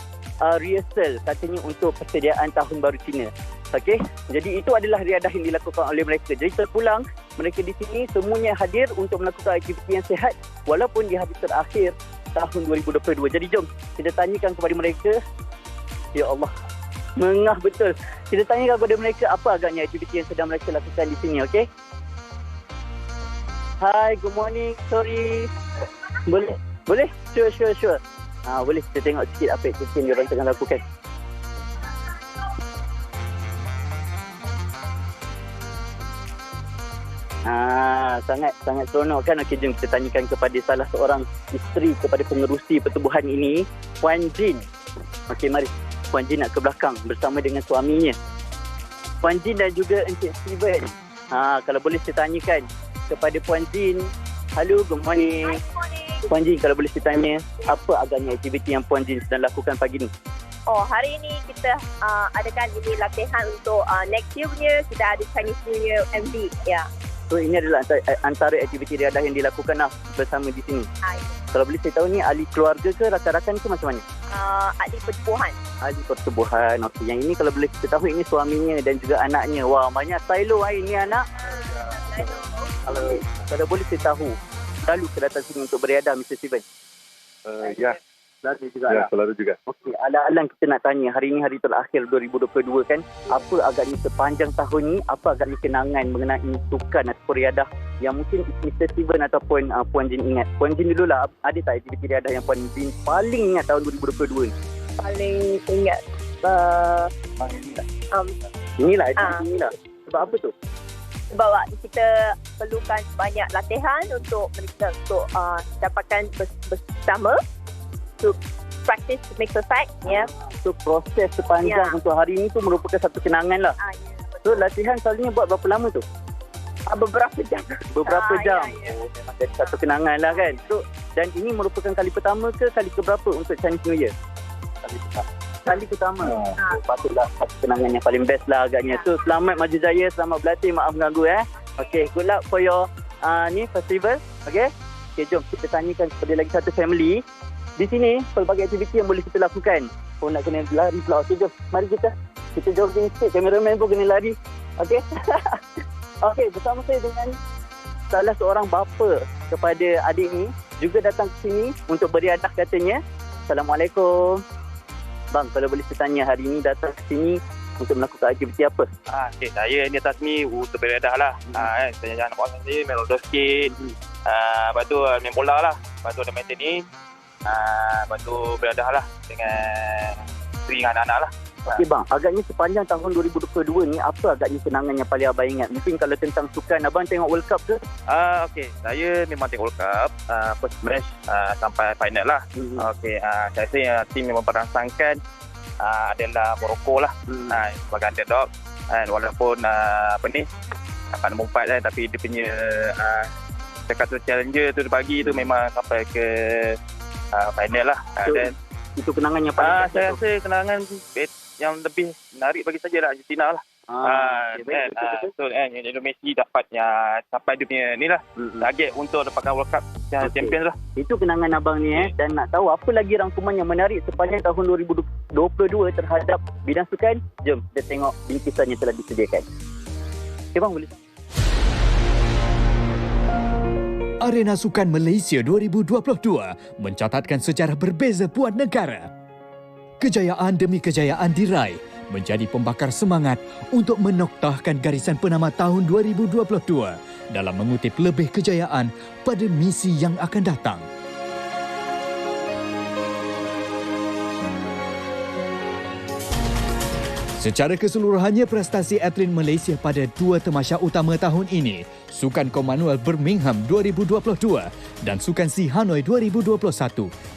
[SPEAKER 21] rehearsal katanya untuk persediaan Tahun Baru Cina. Okey, jadi itu adalah riadah yang dilakukan oleh mereka. Jadi terpulang, mereka di sini semuanya hadir untuk melakukan aktiviti yang sihat walaupun di hari terakhir tahun 2022. Jadi jom kita tanyakan kepada mereka. Ya Allah, mengah betul. Kita tanyakan kepada mereka apa agaknya aktiviti yang sedang mereka lakukan di sini, okey? Hi, good morning. Sorry. Boleh? Boleh? Sure. Boleh kita tengok sikit apa aktiviti yang diorang tengah lakukan. Sangat seronok kan? Okey, jom kita tanyakan kepada salah seorang isteri kepada pengerusi pertubuhan ini, Puan Jin. Okey, mari. Puan Jin nak ke belakang bersama dengan suaminya. Puan Jin dan juga Encik Steven. Kalau boleh saya tanyakan kepada Puan Jin. Hello, good morning. Puan Jin, kalau boleh saya tanya, apa agaknya aktiviti yang Puan Jin sedang lakukan pagi ni?
[SPEAKER 22] Oh, hari ini kita adakan ini latihan untuk next year punya, kita ada Chinese New Year MV. Ya.
[SPEAKER 21] So ini adalah antara aktiviti riadah yang dilakukan bersama di sini. Kalau boleh saya tahu ni ahli keluarga ke rakan-rakan ke macam mana?
[SPEAKER 22] Ahli pertubuhan.
[SPEAKER 21] Ahli pertubuhan. Okey, yang ini kalau boleh kita tahu ini suaminya dan juga anaknya. Wah, banyak stylo ini anak. Kalau boleh saya tahu, selalu ke datang sini untuk beriadah, Mr. Steven?
[SPEAKER 7] Ya.
[SPEAKER 21] Selalu juga.
[SPEAKER 7] Ya, selalu juga.
[SPEAKER 21] Okey, alang-alang kita nak tanya, hari ini hari terakhir 2022 kan, apa agaknya sepanjang tahun ni, apa agaknya kenangan mengenai sukan atau riadah yang mungkin Mr. Steven ataupun Puan Jin ingat? Puan Jin dululah, ada tak aktiviti riadah yang Puan Jin paling ingat tahun 2022 ni?
[SPEAKER 22] Paling ingat
[SPEAKER 21] inilah aktiviti inilah. Sebab apa tu?
[SPEAKER 22] Sebab kita perlukan banyak latihan untuk mereka untuk dapatkan bersama, to practice to make perfect, ya.
[SPEAKER 21] So proses sepanjang untuk hari ini tu merupakan satu kenangan lah. So latihan selalunya buat berapa lama tu?
[SPEAKER 22] Beberapa jam.
[SPEAKER 21] Beberapa jam. Oh, memang jadi satu kenangan lah kan. So, dan ini merupakan kali pertama ke kali keberapa untuk Chinese New Year? Kali pertama. Patutlah satu kenangan yang paling best lah agaknya. So selamat maju jaya, selamat berlatih, maaf mengganggu Okay, good luck for your festival. Okay, jom kita tanyakan kepada lagi satu family. Di sini, pelbagai aktiviti yang boleh kita lakukan. Oh, nak kena lari pula. Okey, jom. Mari kita jogging sikit. Kameraman pun kena lari. Okey. Okey, bersama saya dengan salah seorang bapa kepada adik ni. Juga datang ke sini untuk beriadah katanya. Assalamualaikum. Bang, kalau boleh saya tanya, hari ni datang ke sini untuk melakukan aktiviti apa?
[SPEAKER 23] Okay, saya ni atas ni untuk beriadah lah. Saya anak buah saya main roller skate. Lepas tu main bola lah. Lepas tu ada main tenis. Lepas tu beriadah lah dengan isteri dengan anak-anak lah.
[SPEAKER 21] Okey bang, agaknya sepanjang tahun 2022 ni, apa agaknya kenangan yang paling abang ingat? Mungkin kalau tentang sukan, abang tengok World Cup ke?
[SPEAKER 23] Okey, saya memang tengok World Cup. First match sampai final lah. Okey, saya rasa tim yang memperangsangkan adalah Morocco lah. Sebagai underdog. Walaupun dapat nombor 4 lah, tapi dia punya kata challenger tu pagi tu memang sampai ke final lah. Dan
[SPEAKER 21] itu kenangan yang paling
[SPEAKER 23] saya rasa kenangan yang lebih menarik bagi saya lah Argentina lah. Betul kan, Lionel Messi dapatnya sampai dia punya ni lah target untuk dapatkan World Cup Champions lah.
[SPEAKER 21] Itu kenangan abang ni dan nak tahu apa lagi rangkuman yang menarik sepanjang tahun 2022 terhadap bidang sukan? Jom kita tengok bingkisan yang telah disediakan. Okay bang, boleh?
[SPEAKER 4] Arena Sukan Malaysia 2022 mencatatkan sejarah berbeza buat negara. Kejayaan demi kejayaan diraih menjadi pembakar semangat untuk menoktahkan garisan penama tahun 2022 dalam mengutip lebih kejayaan pada misi yang akan datang. Secara keseluruhannya, prestasi atlet Malaysia pada dua tamasya utama tahun ini, Sukan Commonwealth Birmingham 2022 dan Sukan SEA Hanoi 2021,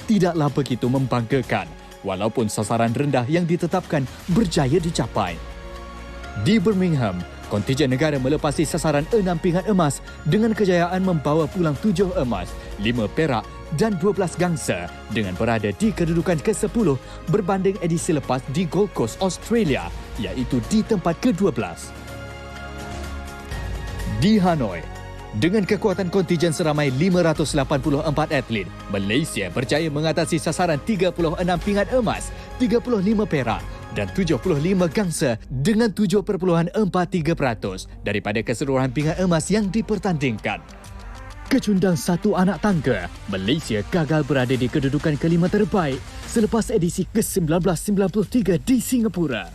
[SPEAKER 4] tidaklah begitu membanggakan walaupun sasaran rendah yang ditetapkan berjaya dicapai. Di Birmingham, kontijen negara melepasi sasaran 6 pingat emas dengan kejayaan membawa pulang 7 emas, 5 perak dan 12 gangsa dengan berada di kedudukan ke-10 berbanding edisi lepas di Gold Coast, Australia, iaitu di tempat ke-12. Di Hanoi, dengan kekuatan kontijen seramai 584 atlet, Malaysia berjaya mengatasi sasaran 36 pingat emas, 35 perak dan 75 gangsa dengan 7.43% daripada keseluruhan pingat emas yang dipertandingkan. Kecundang satu anak tangga, Malaysia gagal berada di kedudukan kelima terbaik selepas edisi ke-1993 di Singapura.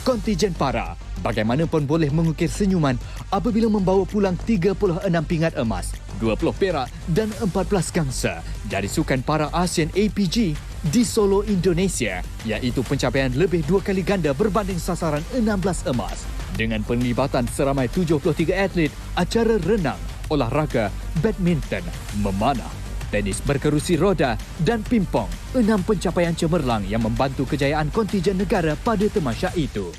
[SPEAKER 4] Kontijen para bagaimanapun boleh mengukir senyuman apabila membawa pulang 36 pingat emas, 20 perak dan 14 gangsa dari Sukan Para ASEAN APG di Solo, Indonesia, iaitu pencapaian lebih 2 kali ganda berbanding sasaran 16 emas. Dengan penglibatan seramai 73 atlet, acara renang, olahraga, badminton, memanah, tenis berkerusi roda dan pimpong, 6 pencapaian cemerlang yang membantu kejayaan kontijen negara pada tamasya itu.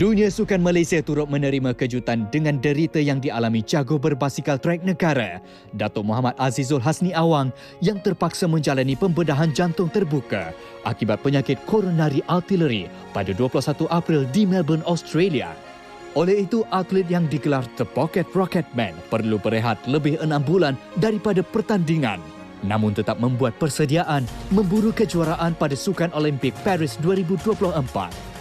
[SPEAKER 4] Dunia sukan Malaysia turut menerima kejutan dengan derita yang dialami jago berbasikal trek negara, Datuk Muhammad Azizul Hasni Awang, yang terpaksa menjalani pembedahan jantung terbuka akibat penyakit coronary artery pada 21 April di Melbourne, Australia. Oleh itu, atlet yang digelar The Pocket Rocketman perlu berehat lebih 6 bulan daripada pertandingan, namun tetap membuat persediaan memburu kejuaraan pada Sukan Olimpik Paris 2024.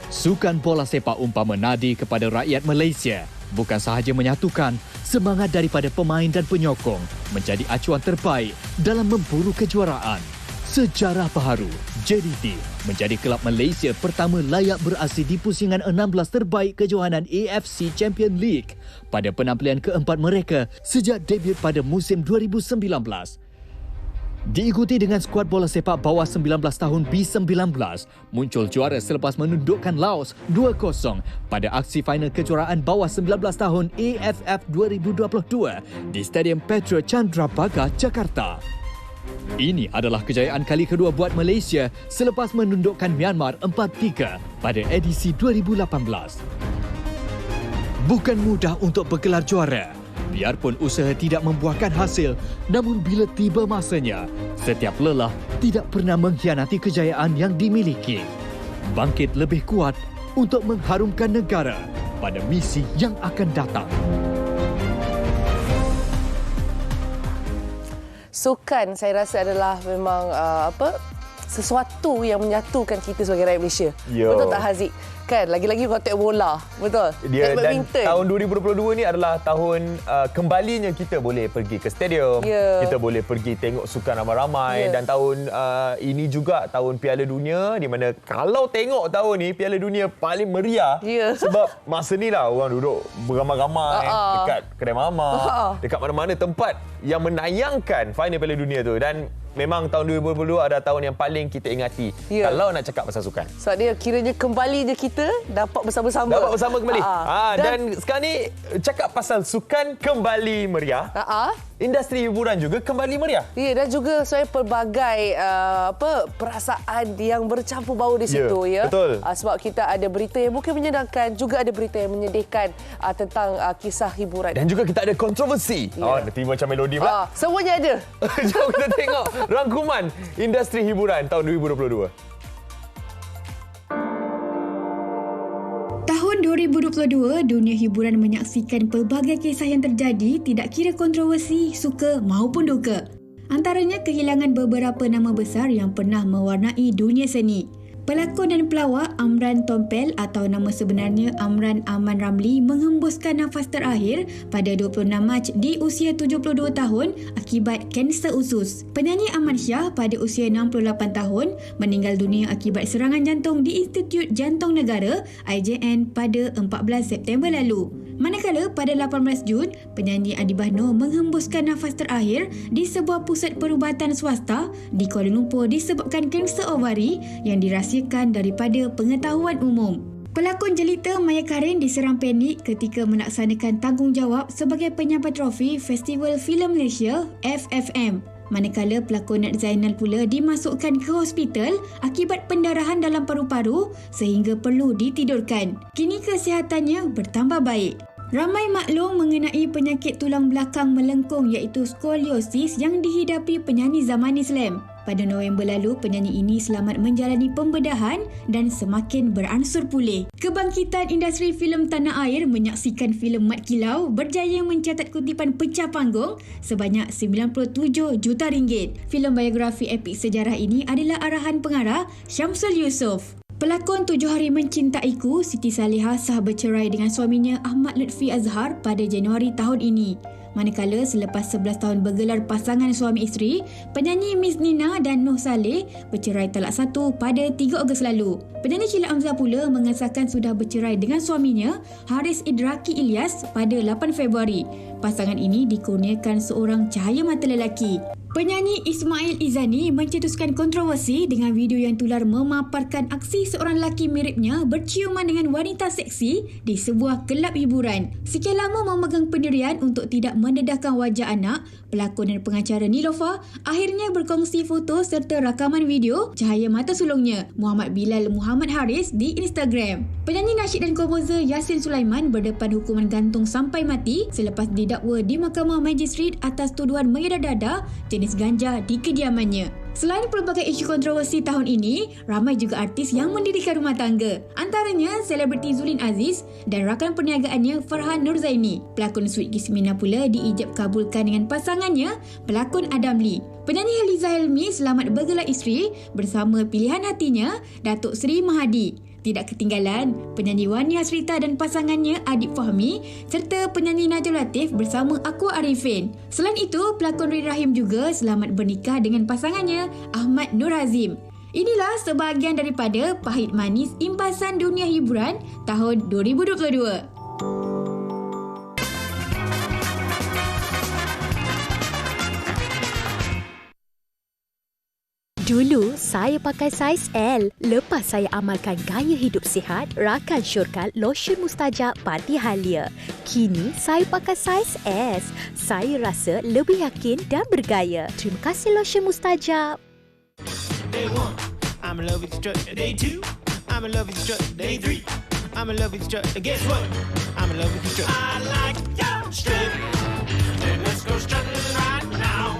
[SPEAKER 4] Sukan bola sepak umpama nadi kepada rakyat Malaysia bukan sahaja menyatukan semangat daripada pemain dan penyokong menjadi acuan terbaik dalam memburu kejuaraan. Sejarah baharu, JDT menjadi kelab Malaysia pertama layak beraksi di pusingan 16 terbaik kejohanan AFC Champions League pada penampilan keempat mereka sejak debut pada musim 2019. Diikuti dengan skuad bola sepak bawah 19 tahun B19, muncul juara selepas menundukkan Laos 2-0 pada aksi final kejuaraan bawah 19 tahun AFF 2022 di Stadium Petra Chandrabhaga, Jakarta. Ini adalah kejayaan kali kedua buat Malaysia selepas menundukkan Myanmar 4-3 pada edisi 2018. Bukan mudah untuk bergelar juara. Biarpun usaha tidak membuahkan hasil, namun bila tiba masanya, setiap lelah tidak pernah mengkhianati kejayaan yang dimiliki. Bangkit lebih kuat untuk mengharumkan negara pada misi yang akan datang.
[SPEAKER 2] Sukan saya rasa adalah memang sesuatu yang menyatukan kita sebagai rakyat Malaysia. Betul tak Haziq? Kan lagi-lagi konteks bola, betul.
[SPEAKER 3] Dia dan tahun 2022 ni adalah tahun kembalinya kita boleh pergi ke stadium, kita boleh pergi tengok sukan ramai-ramai dan tahun ini juga tahun Piala Dunia di mana kalau tengok tahun ni Piala Dunia paling meriah sebab masa ni lah orang duduk beramai-ramai dekat kedai mamak, dekat mana-mana tempat yang menayangkan final Piala Dunia tu dan memang tahun 2022 adalah tahun yang paling kita ingati kalau nak cakap pasal sukan.
[SPEAKER 2] Sebab dia kiranya kembali je kita dapat bersama-sama.
[SPEAKER 3] Dapat bersama kembali. Dan sekarang ni cakap pasal sukan kembali meriah. Industri hiburan juga kembali meriah.
[SPEAKER 2] Ya, dan juga saya pelbagai perasaan yang bercampur baur di situ
[SPEAKER 3] Betul.
[SPEAKER 2] Sebab kita ada berita yang mungkin menyenangkan, juga ada berita yang menyedihkan tentang kisah hiburan.
[SPEAKER 3] Dan juga kita ada kontroversi. Nanti macam melodi pula.
[SPEAKER 2] Semuanya ada.
[SPEAKER 3] Jom kita tengok rangkuman industri hiburan tahun 2022.
[SPEAKER 6] Tahun 2022, dunia hiburan menyaksikan pelbagai kisah yang terjadi tidak kira kontroversi, suka maupun duka. Antaranya kehilangan beberapa nama besar yang pernah mewarnai dunia seni. Pelakon dan pelawak Amran Tompel atau nama sebenarnya Amran Aman Ramli menghembuskan nafas terakhir pada 26 Mac di usia 72 tahun akibat kanser usus. Penyanyi Ahmad Shah pada usia 68 tahun meninggal dunia akibat serangan jantung di Institut Jantung Negara IJN pada 14 September lalu. Manakala pada 18 Jun, penyanyi Adibah Noor menghembuskan nafas terakhir di sebuah pusat perubatan swasta di Kuala Lumpur disebabkan kanser ovari yang dirahsiakan daripada pengetahuan umum. Pelakon jelita Maya Karin diserang panik ketika melaksanakan tanggungjawab sebagai penyampai trofi Festival Filem Malaysia FFM. Manakala pelakon Nat Zainal pula dimasukkan ke hospital akibat pendarahan dalam paru-paru sehingga perlu ditidurkan. Kini kesihatannya bertambah baik. Ramai maklum mengenai penyakit tulang belakang melengkung iaitu skoliosis yang dihidapi penyanyi Zamani Slam. Pada November lalu, penyanyi ini selamat menjalani pembedahan dan semakin beransur pulih. Kebangkitan industri filem tanah air menyaksikan filem Mat Kilau berjaya mencatat kutipan pecah panggung sebanyak 97 juta ringgit. Filem biografi epik sejarah ini adalah arahan pengarah Syamsul Yusof. Pelakon 7 Hari Mencintaiku Siti Salihah sah bercerai dengan suaminya Ahmad Lutfi Azhar pada Januari tahun ini. Manakala selepas 11 tahun bergelar pasangan suami isteri, penyanyi Miss Nina dan Noh Saleh bercerai talak satu pada 3 Ogos lalu. Penyanyi Sheila Amzah pula mengesahkan sudah bercerai dengan suaminya Haris Idraki Ilyas pada 8 Februari. Pasangan ini dikurniakan seorang cahaya mata lelaki. Penyanyi Ismail Izani mencetuskan kontroversi dengan video yang tular memaparkan aksi seorang lelaki miripnya berciuman dengan wanita seksi di sebuah kelab hiburan. Sekian lama memegang pendirian untuk tidak mendedahkan wajah anak, pelakon dan pengacara Nilofa akhirnya berkongsi foto serta rakaman video cahaya mata sulungnya, Muhammad Bilal Muhammad Haris, di Instagram. Penyanyi nasyid dan komposer Yasin Sulaiman berdepan hukuman gantung sampai mati selepas didakwa di Mahkamah Magistrate atas tuduhan mengedah dadah jenis ganja di kediamannya. Selain pelbagai isu kontroversi tahun ini, ramai juga artis yang mendirikan rumah tangga. Antaranya selebriti Zulin Aziz dan rakan perniagaannya Farhan Nurzaini. Pelakon Sweet Gismina pula diijab kabulkan dengan pasangannya, pelakon Adam Lee. Penyanyi Haliza Helmi selamat bergelar isteri bersama pilihan hatinya, Datuk Seri Mahadi. Tidak ketinggalan, penyanyi Wani Hasrita dan pasangannya Adib Fahmi serta penyanyi Najul Latif bersama Aqua Arifin. Selain itu, pelakon Rin Rahim juga selamat bernikah dengan pasangannya Ahmad Nur Azim. Inilah sebahagian daripada pahit manis impasan dunia hiburan tahun 2022.
[SPEAKER 7] Dulu, saya pakai saiz L. Lepas saya amalkan gaya hidup sihat, rakan syurga lotion mustajab Pati Halia. Kini, saya pakai saiz S. Saya rasa lebih yakin dan bergaya. Terima kasih lotion mustajab.
[SPEAKER 8] Day 1, I'm in love with your strut. Day 2, I'm in love with your strut. Day 3, I'm in love with your strut. And guess what? I'm in love with your strut. I like your strut. And let's go strutting right now.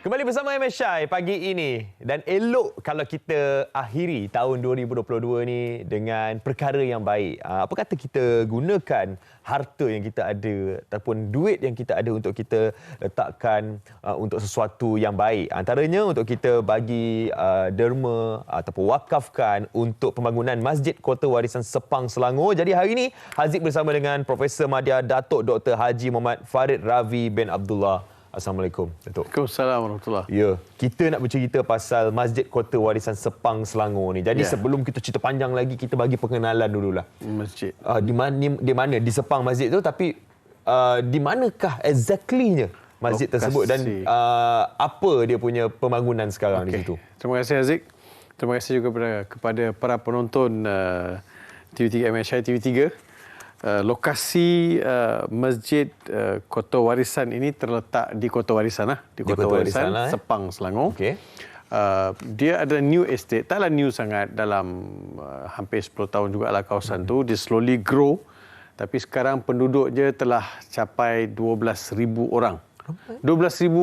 [SPEAKER 3] Kembali bersama MSI pagi ini dan elok kalau kita akhiri tahun 2022 ni dengan perkara yang baik. Apa kata kita gunakan harta yang kita ada ataupun duit yang kita ada untuk kita letakkan untuk sesuatu yang baik. Antaranya untuk kita bagi derma ataupun wakafkan untuk pembangunan Masjid Kota Warisan Sepang Selangor. Jadi hari ini Haziq bersama dengan Profesor Madya Datuk Dr. Haji Muhammad Farid Ravi bin Abdullah. Assalamualaikum, Datuk.
[SPEAKER 9] Waalaikumsalam warahmatullahi.
[SPEAKER 3] Ya, kita nak bercerita pasal Masjid Kota Warisan Sepang Selangor ni. Jadi sebelum kita cerita panjang lagi, kita bagi pengenalan dululah.
[SPEAKER 9] Masjid.
[SPEAKER 3] Di mana? Di Sepang masjid tu, tapi di manakah exactly-nya masjid tersebut dan apa dia punya pembangunan sekarang di situ?
[SPEAKER 9] Terima kasih Haziq. Terima kasih juga kepada para penonton TV3 MSI TV3. lokasi masjid Kota Warisan ini terletak di Kota Warisan di Kota Warisan Sepang, Selangor. Okey. Dia ada new estate, taklah new sangat, dalam hampir 10 tahun jugalah kawasan tu. Dia slowly grow, tapi sekarang penduduk je telah capai 12,000 orang. 12,000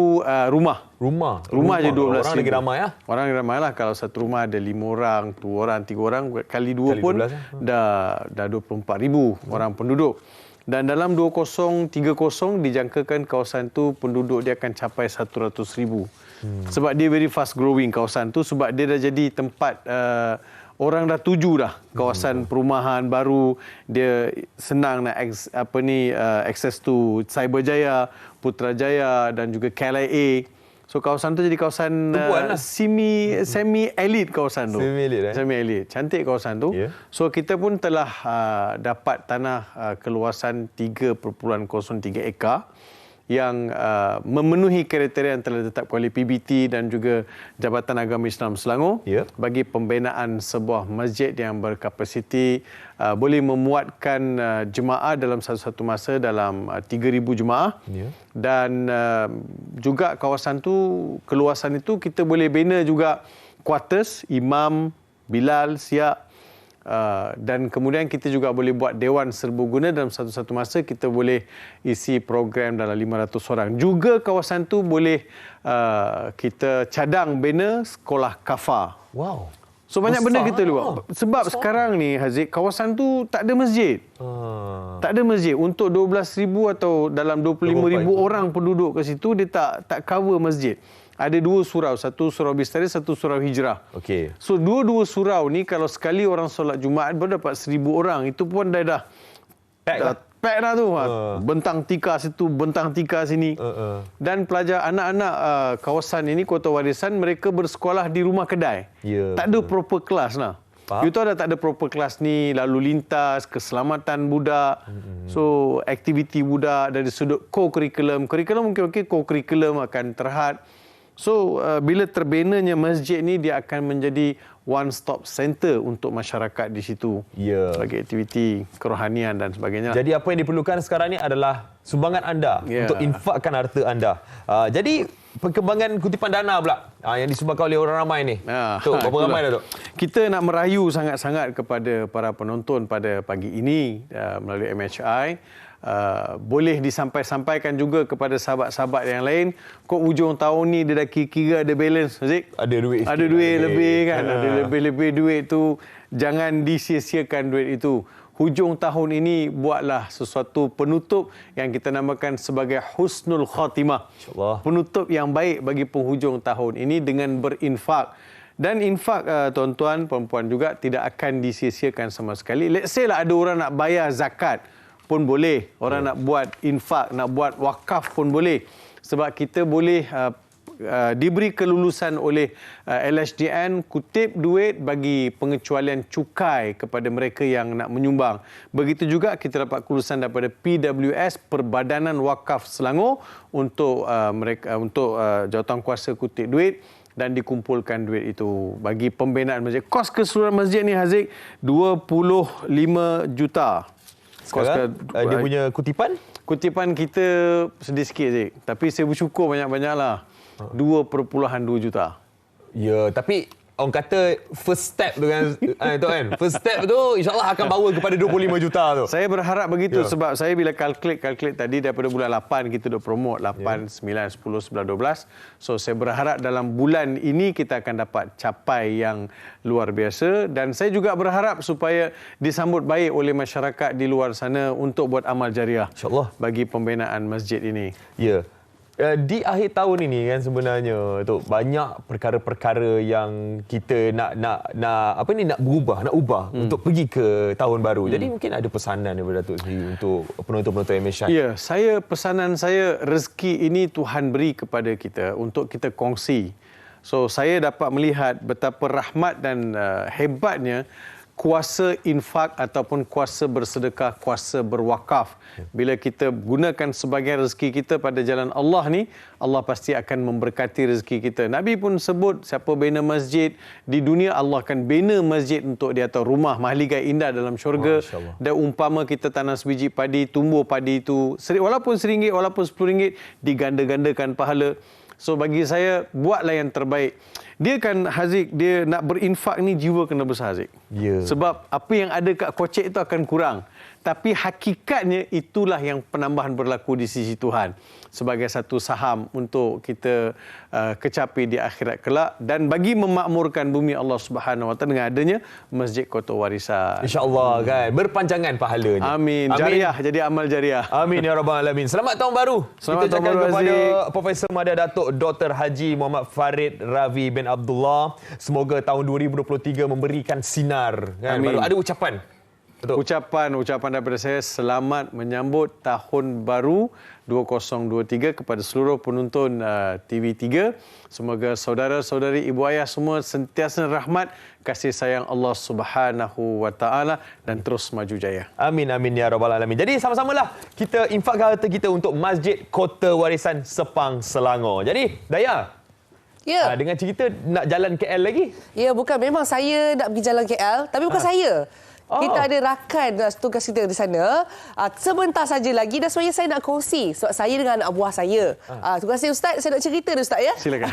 [SPEAKER 9] rumah. Rumah je 12,000.
[SPEAKER 3] Orang lagi ramai lah.
[SPEAKER 9] Orang lagi ramai lah. Kalau satu rumah ada 5 orang, 2 orang, 3 orang, kali 2 pun
[SPEAKER 3] 12,
[SPEAKER 9] dah 24,000 orang penduduk. Dan dalam 2030 dijangkakan kawasan tu penduduk dia akan capai 100,000. Sebab dia very fast growing kawasan tu, sebab dia dah jadi tempat orang dah tuju dah kawasan perumahan baru. Dia senang nak akses tu Cyberjaya, Putrajaya dan juga KLIA. So kawasan tu jadi kawasan semi elite kawasan tu. Semi elite. Cantik kawasan tu. Yeah. So kita pun telah dapat tanah keluasan 3.03 ekar yang memenuhi kriteria yang telah ditetapkan oleh PBT dan juga Jabatan Agama Islam Selangor bagi pembinaan sebuah masjid yang berkapasiti boleh memuatkan jemaah dalam satu masa dalam 3,000 jemaah. Dan juga kawasan tu, keluasan itu kita boleh bina juga quarters, imam, bilal, siap. Dan kemudian kita juga boleh buat dewan serbaguna. Dalam satu masa kita boleh isi program dalam 500 orang. Juga kawasan tu boleh kita cadang bina sekolah kafar.
[SPEAKER 3] Wow.
[SPEAKER 9] So banyak benda kita buat. Sebab sekarang ni Haziq, kawasan tu tak ada masjid. Tak ada masjid. Untuk 12,000 atau dalam 25,000 orang penduduk ke situ, dia tak cover masjid. Ada 2 surau, satu surau Bistari, satu surau Hijrah.
[SPEAKER 3] Okey.
[SPEAKER 9] So dua-dua surau ni kalau sekali orang solat Jumaat baru dapat 1,000 orang. Itu pun dah pack dah tu. Bentang tikar situ, bentang tikar sini. Dan pelajar anak-anak kawasan ini, Kota Warisan, mereka bersekolah di rumah kedai. Tak ada proper kelas lah. You tahu dah tak ada proper kelas ni, lalu lintas, keselamatan budak. So aktiviti budak dari sudut co-curriculum. Curriculum mungkin co-curriculum akan terhad. So, bila terbinanya masjid ni, dia akan menjadi one-stop center untuk masyarakat di situ. Bagi aktiviti kerohanian dan sebagainya.
[SPEAKER 3] Jadi, apa yang diperlukan sekarang ni adalah sumbangan anda untuk infakkan harta anda. Jadi, perkembangan kutipan dana pula yang disumbangkan oleh orang ramai ni. Tok, berapa ramai dah, Tok?
[SPEAKER 9] Kita nak merayu sangat-sangat kepada para penonton pada pagi ini melalui MHI. Boleh disampaikan juga kepada sahabat-sahabat yang lain. Kok hujung tahun ni dia dah kira ada balance, Zik?
[SPEAKER 3] Ada duit
[SPEAKER 9] lebih kan. Ada lebih duit tu. Jangan disia-siakan duit itu. Hujung tahun ini buatlah sesuatu penutup yang kita namakan sebagai husnul khatimah. Penutup yang baik bagi penghujung tahun ini dengan berinfak. Dan infak tuan-tuan, perempuan juga tidak akan disia-siakan sama sekali. Let's say lah ada orang nak bayar zakat pun boleh. Orang nak buat infak, nak buat wakaf pun boleh. Sebab kita boleh diberi kelulusan oleh LHDN kutip duit bagi pengecualian cukai kepada mereka yang nak menyumbang. Begitu juga kita dapat kelulusan daripada PWS, Perbadanan Wakaf Selangor, untuk mereka untuk jawatankuasa kutip duit dan dikumpulkan duit itu bagi pembinaan masjid. Kos keseluruhan masjid ni Haziq 25 juta.
[SPEAKER 3] Sekarang dia punya kutipan?
[SPEAKER 9] Kutipan kita sedih sikit, Zik. Tapi saya bersyukur banyak-banyaklah. 2.2 juta.
[SPEAKER 3] Ya, tapi orang kata first step tu kan, first step tu insyaAllah akan bawa kepada 25 juta tu.
[SPEAKER 9] Saya berharap begitu sebab saya bila calculate tadi daripada bulan 8 kita dah promote 8, 9, 10, 11, 12. So saya berharap dalam bulan ini kita akan dapat capai yang luar biasa dan saya juga berharap supaya disambut baik oleh masyarakat di luar sana untuk buat amal jariah
[SPEAKER 3] insyaAllah
[SPEAKER 9] bagi pembinaan masjid ini.
[SPEAKER 3] Ya. Di akhir tahun ini kan sebenarnya tu banyak perkara-perkara yang kita nak ubah untuk pergi ke tahun baru. Jadi mungkin ada pesanan daripada Datuk Seri untuk penonton-penonton MHI.
[SPEAKER 9] Ya, pesanan saya, rezeki ini Tuhan beri kepada kita untuk kita kongsi. So saya dapat melihat betapa rahmat dan hebatnya kuasa infak ataupun kuasa bersedekah, kuasa berwakaf. Bila kita gunakan sebagian rezeki kita pada jalan Allah ni, Allah pasti akan memberkati rezeki kita. Nabi pun sebut, siapa bina masjid di dunia, Allah akan bina masjid untuk dia atau rumah mahligai indah dalam syurga. Dan umpama kita tanam sebiji padi, tumbuh padi itu walaupun RM1, walaupun RM10, diganda-gandakan pahala. So bagi saya, buatlah yang terbaik. Dia kan Haziq, dia nak berinfak ni jiwa kena besar Haziq. Sebab apa yang ada kat kocek itu akan kurang. Tapi hakikatnya itulah yang penambahan berlaku di sisi Tuhan. Sebagai satu saham untuk kita kecapi di akhirat kelak. Dan bagi memakmurkan bumi Allah Subhanahu Wa Taala dengan adanya Masjid Kotor Warisan.
[SPEAKER 3] InsyaAllah kan. Berpanjangan pahalanya.
[SPEAKER 9] Amin. Jariah, jadi amal jariah.
[SPEAKER 3] Amin ya Rabbal Alamin. Selamat Tahun Baru.
[SPEAKER 9] Selamat
[SPEAKER 3] kita
[SPEAKER 9] Tahun Baru
[SPEAKER 3] kepada
[SPEAKER 9] Haziq.
[SPEAKER 3] Profesor Madya Datuk Dr. Haji Muhammad Farid Ravi bin Abdullah. Semoga tahun 2023 memberikan sinar. Kan?
[SPEAKER 9] Amin.
[SPEAKER 3] Baru ada ucapan. Betul.
[SPEAKER 9] Ucapan daripada saya, selamat menyambut Tahun Baru 2023 kepada seluruh penonton TV3. Semoga saudara-saudari, ibu ayah semua sentiasa rahmat, kasih sayang Allah Subhanahu Wa Taala dan terus maju jaya.
[SPEAKER 3] Amin amin ya rabbal alamin. Jadi sama-samalah kita infakkan harta kita untuk Masjid Kota Warisan Sepang Selangor. Jadi Daya,
[SPEAKER 2] ya.
[SPEAKER 3] Dengan cerita nak jalan KL lagi?
[SPEAKER 2] Ya, bukan, memang saya nak pergi jalan KL, tapi bukan saya. Kita ada rakan tugas kita di sana. Sebentar saja lagi dan sebenarnya saya nak kongsi sebab saya dengan anak buah saya. Tugas saya Ustaz, saya nak cerita ni Ustaz ya.
[SPEAKER 9] Silakan.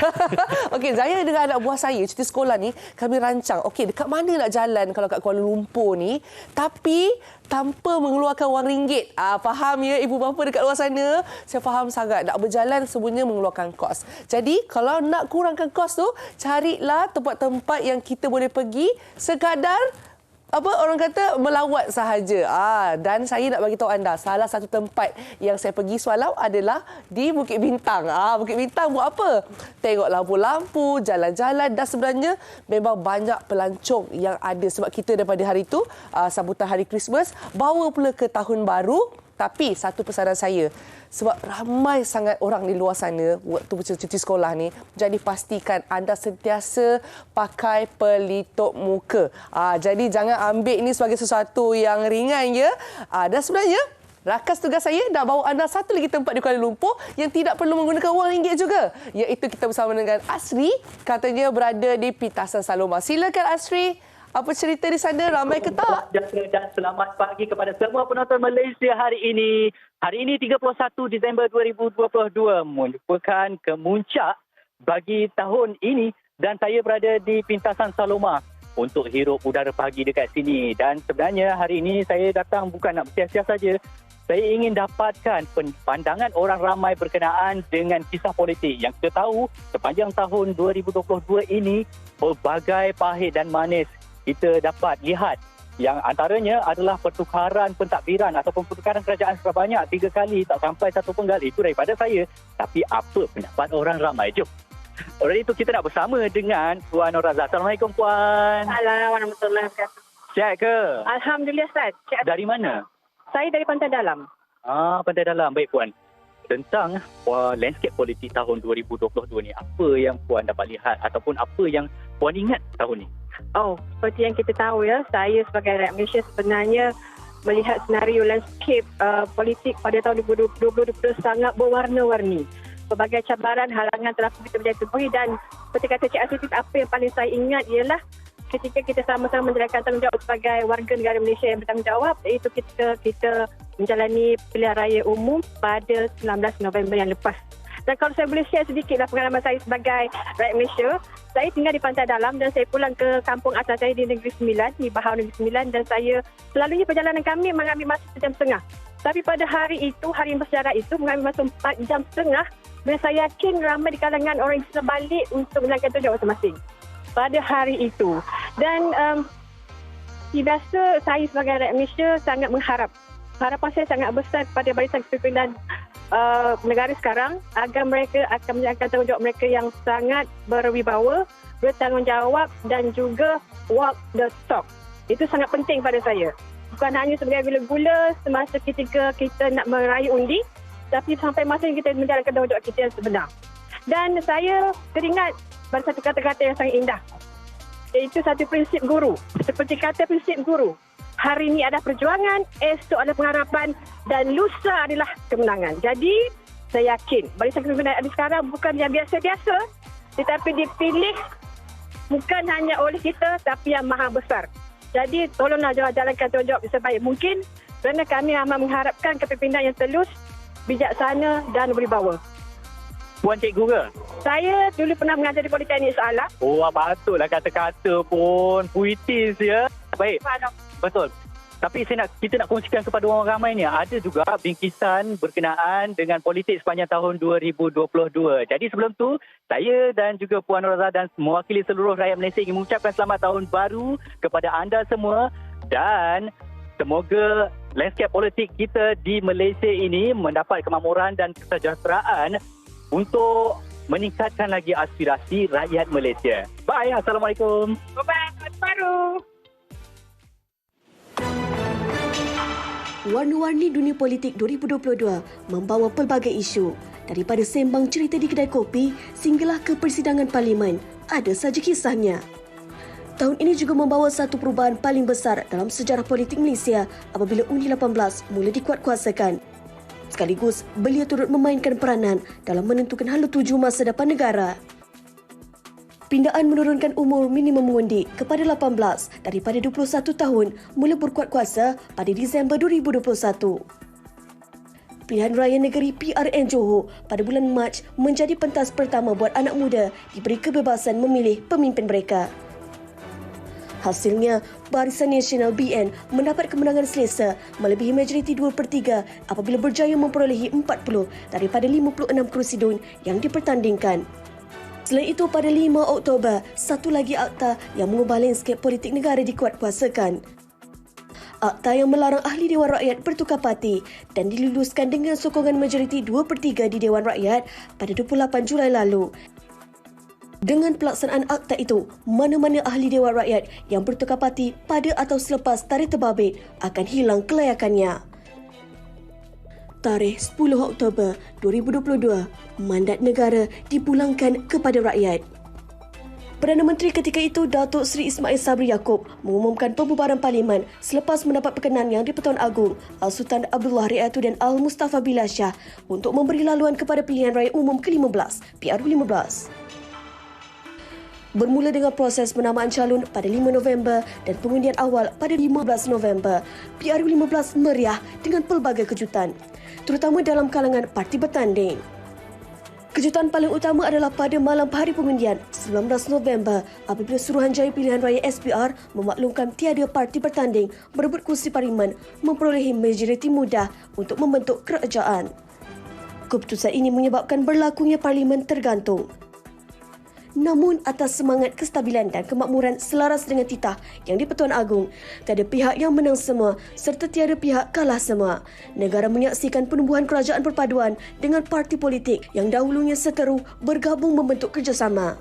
[SPEAKER 2] Okey, saya dengan anak buah saya cuti sekolah ni kami rancang. Okey, dekat mana nak jalan kalau kat Kuala Lumpur ni tapi tanpa mengeluarkan wang ringgit. Faham ya ibu bapa dekat luar sana? Saya faham sangat. Nak berjalan sebenarnya mengeluarkan kos. Jadi kalau nak kurangkan kos tu, carilah tempat-tempat yang kita boleh pergi sekadar orang kata melawat sahaja. Dan saya nak bagi tahu anda, salah satu tempat yang saya pergi semalam adalah di Bukit Bintang. Bukit Bintang buat apa? Tengok lampu-lampu, jalan-jalan dan sebenarnya memang banyak pelancong yang ada sebab kita daripada hari itu sambutan hari Christmas bawa pula ke Tahun Baru. Tapi satu pesanan saya, sebab ramai sangat orang di luar sana waktu cuti sekolah ni, jadi pastikan anda sentiasa pakai pelitup muka. Jadi jangan ambil ini sebagai sesuatu yang ringan ya. Dan sebenarnya rakas tugas saya nak bawa anda satu lagi tempat di Kuala Lumpur yang tidak perlu menggunakan wang ringgit juga. Iaitu kita bersama dengan Asri, katanya berada di Pintasan Saloma. Silakan Asri. Apa cerita di sana? Ramai ke tak?
[SPEAKER 21] Dan selamat pagi kepada semua penonton Malaysia hari ini. Hari ini 31 Disember 2022 merupakan kemuncak bagi tahun ini dan saya berada di Pintasan Saloma untuk hirup udara pagi dekat sini. Dan sebenarnya hari ini saya datang bukan nak bersiar-siar saja. Saya ingin dapatkan pandangan orang ramai berkenaan dengan kisah politik. Yang kita tahu sepanjang tahun 2022 ini pelbagai pahit dan manis kita dapat lihat, yang antaranya adalah pertukaran pentadbiran ataupun pertukaran kerajaan sebanyak 3 kali, tak sampai satu penggal. Itu daripada saya. Tapi apa pendapat orang ramai? Jom. Oleh itu kita nak bersama dengan Puan Nur Razak. Assalamualaikum Puan.
[SPEAKER 22] Assalamualaikum warahmatullahi wabarakatuh.
[SPEAKER 21] Sihat ke?
[SPEAKER 22] Alhamdulillah Ustaz.
[SPEAKER 21] Dari mana?
[SPEAKER 22] Saya dari Pantai Dalam.
[SPEAKER 21] Pantai Dalam. Baik Puan. Tentang landscape politik tahun 2022 ni, apa yang Puan dapat lihat ataupun apa yang Puan ingat tahun ni?
[SPEAKER 22] Seperti yang kita tahu ya, saya sebagai rakyat Malaysia sebenarnya melihat senario landscape politik pada tahun 2022 sangat berwarna-warni. Pelbagai cabaran, halangan telah kita berjaya dan seperti kata Cik Asri, apa yang paling saya ingat ialah ketika kita sama-sama menjalankan tanggungjawab sebagai warga negara Malaysia yang bertanggungjawab, iaitu kita menjalani pilihan raya umum pada 19 November yang lepas. Dan kalau saya boleh share sedikitlah pengalaman saya sebagai rakyat Malaysia, saya tinggal di Pantai Dalam dan saya pulang ke kampung asal saya di Negeri Sembilan, di Bahau Negeri Sembilan, dan saya selalunya perjalanan kami mengambil masa 1 jam setengah. Tapi pada hari itu, hari bersejarah itu mengambil masa 4 jam setengah dan saya yakin ramai di kalangan orang yang balik untuk menjalankan tanggungjawab masing-masing pada hari itu. Dan biasa saya sebagai rakyat Malaysia sangat mengharap, harapan saya sangat besar kepada Barisan Kepimpinan negara sekarang agar mereka akan menjalankan tanggungjawab mereka yang sangat berwibawa, bertanggungjawab dan juga walk the talk. Itu sangat penting pada saya. Bukan hanya sebagai gula-gula semasa ketika kita nak meraih undi, tapi sampai masa yang kita menjalankan tanggungjawab kita yang sebenar. Dan saya teringat pada satu kata-kata yang sangat indah, Itu satu prinsip guru. Seperti kata prinsip guru. Hari ini ada perjuangan, esok ada pengharapan dan lusa adalah kemenangan. Jadi, saya yakin barisan kepimpinan ada sekarang bukan yang biasa-biasa, tetapi dipilih bukan hanya oleh kita tapi yang maha besar. Jadi, tolonglah jalankan tanggungjawab sebaik mungkin kerana kami amat mengharapkan kepimpinan yang telus, bijaksana dan berwibawa.
[SPEAKER 21] Puan cikgu ke?
[SPEAKER 22] Saya dulu pernah mengajar di Politeknik Salah.
[SPEAKER 21] Oh, patutlah kata-kata pun puitis ya. Baik. Betul. Tapi kita nak kongsikan kepada orang ramai ni, ada juga bingkisan berkenaan dengan politik sepanjang tahun 2022. Jadi sebelum tu, saya dan juga Puan Roza dan mewakili seluruh rakyat Malaysia ingin mengucapkan selamat tahun baru kepada anda semua dan semoga landscape politik kita di Malaysia ini mendapat kemakmuran dan kesejahteraan untuk meningkatkan lagi aspirasi rakyat Malaysia. Bye. Assalamualaikum.
[SPEAKER 22] Bye-bye. Tahun baru.
[SPEAKER 10] Warna-warni dunia politik 2022 membawa pelbagai isu. Daripada sembang cerita di kedai kopi sehinggalah ke persidangan parlimen, ada saja kisahnya. Tahun ini juga membawa satu perubahan paling besar dalam sejarah politik Malaysia apabila Undi 18 mula dikuatkuasakan. Sekaligus, beliau turut memainkan peranan dalam menentukan hala tuju masa depan negara. Pindaan menurunkan umur minimum mengundi kepada 18 daripada 21 tahun mula berkuat kuasa pada Disember 2021. Pilihan Raya Negeri PRN Johor pada bulan Mac menjadi pentas pertama buat anak muda diberi kebebasan memilih pemimpin mereka. Hasilnya, Barisan Nasional BN mendapat kemenangan selesa melebihi majoriti 2/3 apabila berjaya memperolehi 40 daripada 56 kerusi DUN yang dipertandingkan. Selain itu, pada 5 Oktober, satu lagi akta yang mengubah landscape politik negara dikuatkuasakan. Akta yang melarang ahli Dewan Rakyat bertukar parti dan diluluskan dengan sokongan majoriti 2/3 di Dewan Rakyat pada 28 Julai lalu. Dengan pelaksanaan akta itu, mana-mana ahli Dewan Rakyat yang bertukar parti pada atau selepas tarikh terbabit akan hilang kelayakannya. Tarikh 10 Oktober 2022, mandat negara dipulangkan kepada rakyat. Perdana Menteri ketika itu, Datuk Seri Ismail Sabri Yaakob, mengumumkan pembubaran parlimen selepas mendapat perkenan Yang di-Pertuan Agong Al-Sultan Abdullah Ri'ayatu dan Al-Mustafa Billah Shah untuk memberi laluan kepada pilihan raya umum ke-15, PRU15. Bermula dengan proses penamaan calon pada 5 November dan pengundian awal pada 15 November, PRU15 meriah dengan pelbagai kejutan, terutama dalam kalangan parti bertanding. Kejutan paling utama adalah pada malam hari pengundian 19 November apabila Suruhanjaya Pilihan Raya SPR memaklumkan tiada parti bertanding berebut kursi parlimen memperolehi majoriti mudah untuk membentuk kerajaan. Keputusan ini menyebabkan berlakunya parlimen tergantung. Namun atas semangat kestabilan dan kemakmuran selaras dengan titah Yang di-Pertuan Agong, tiada pihak yang menang semua serta tiada pihak kalah semua. Negara menyaksikan penumbuhan kerajaan perpaduan dengan parti politik yang dahulunya seteru bergabung membentuk kerjasama.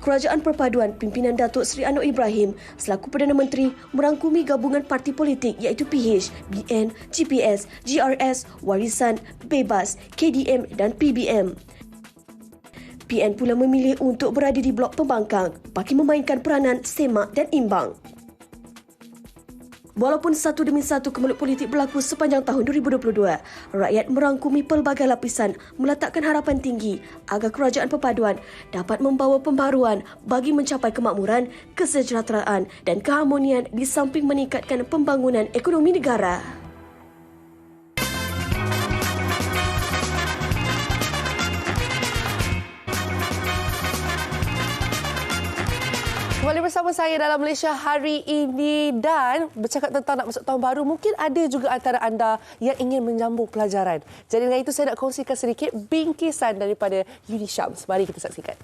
[SPEAKER 10] Kerajaan Perpaduan pimpinan Datuk Seri Anwar Ibrahim selaku Perdana Menteri merangkumi gabungan parti politik iaitu PH, BN, GPS, GRS, Warisan, Bebas, KDM dan PBM. PN pula memilih untuk berada di blok pembangkang bagi memainkan peranan semak dan imbang. Walaupun satu demi satu kemelut politik berlaku sepanjang tahun 2022, rakyat merangkumi pelbagai lapisan meletakkan harapan tinggi agar kerajaan perpaduan dapat membawa pembaruan bagi mencapai kemakmuran, kesejahteraan dan keharmonian di samping meningkatkan pembangunan ekonomi negara.
[SPEAKER 2] Kembali bersama saya dalam Malaysia hari ini dan bercakap tentang nak masuk tahun baru, mungkin ada juga antara anda yang ingin menyambung pelajaran. Jadi dengan itu saya nak kongsikan sedikit bingkisan daripada Yuni Syams. Mari kita saksikan.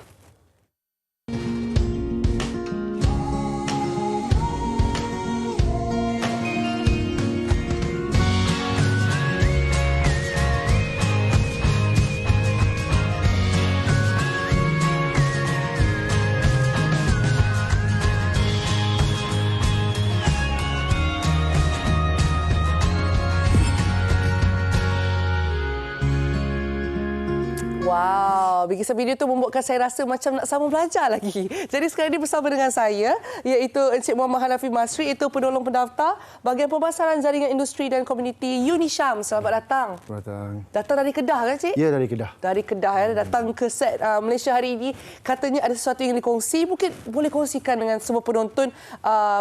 [SPEAKER 2] Wow, Bikisan video tu membuatkan saya rasa macam nak sama belajar lagi. Jadi sekarang ini bersama dengan saya, iaitu Encik Muhammad Hanafi Masri, itu penolong pendaftar bahagian pemasaran jaringan industri dan komuniti UniSham. Selamat datang.
[SPEAKER 11] Selamat datang.
[SPEAKER 2] Datang dari Kedah kan, Cik?
[SPEAKER 11] Ya, dari Kedah.
[SPEAKER 2] Dari Kedah, ya. Datang ke set Malaysia hari ini. Katanya ada sesuatu yang dikongsi. Mungkin boleh kongsikan dengan semua penonton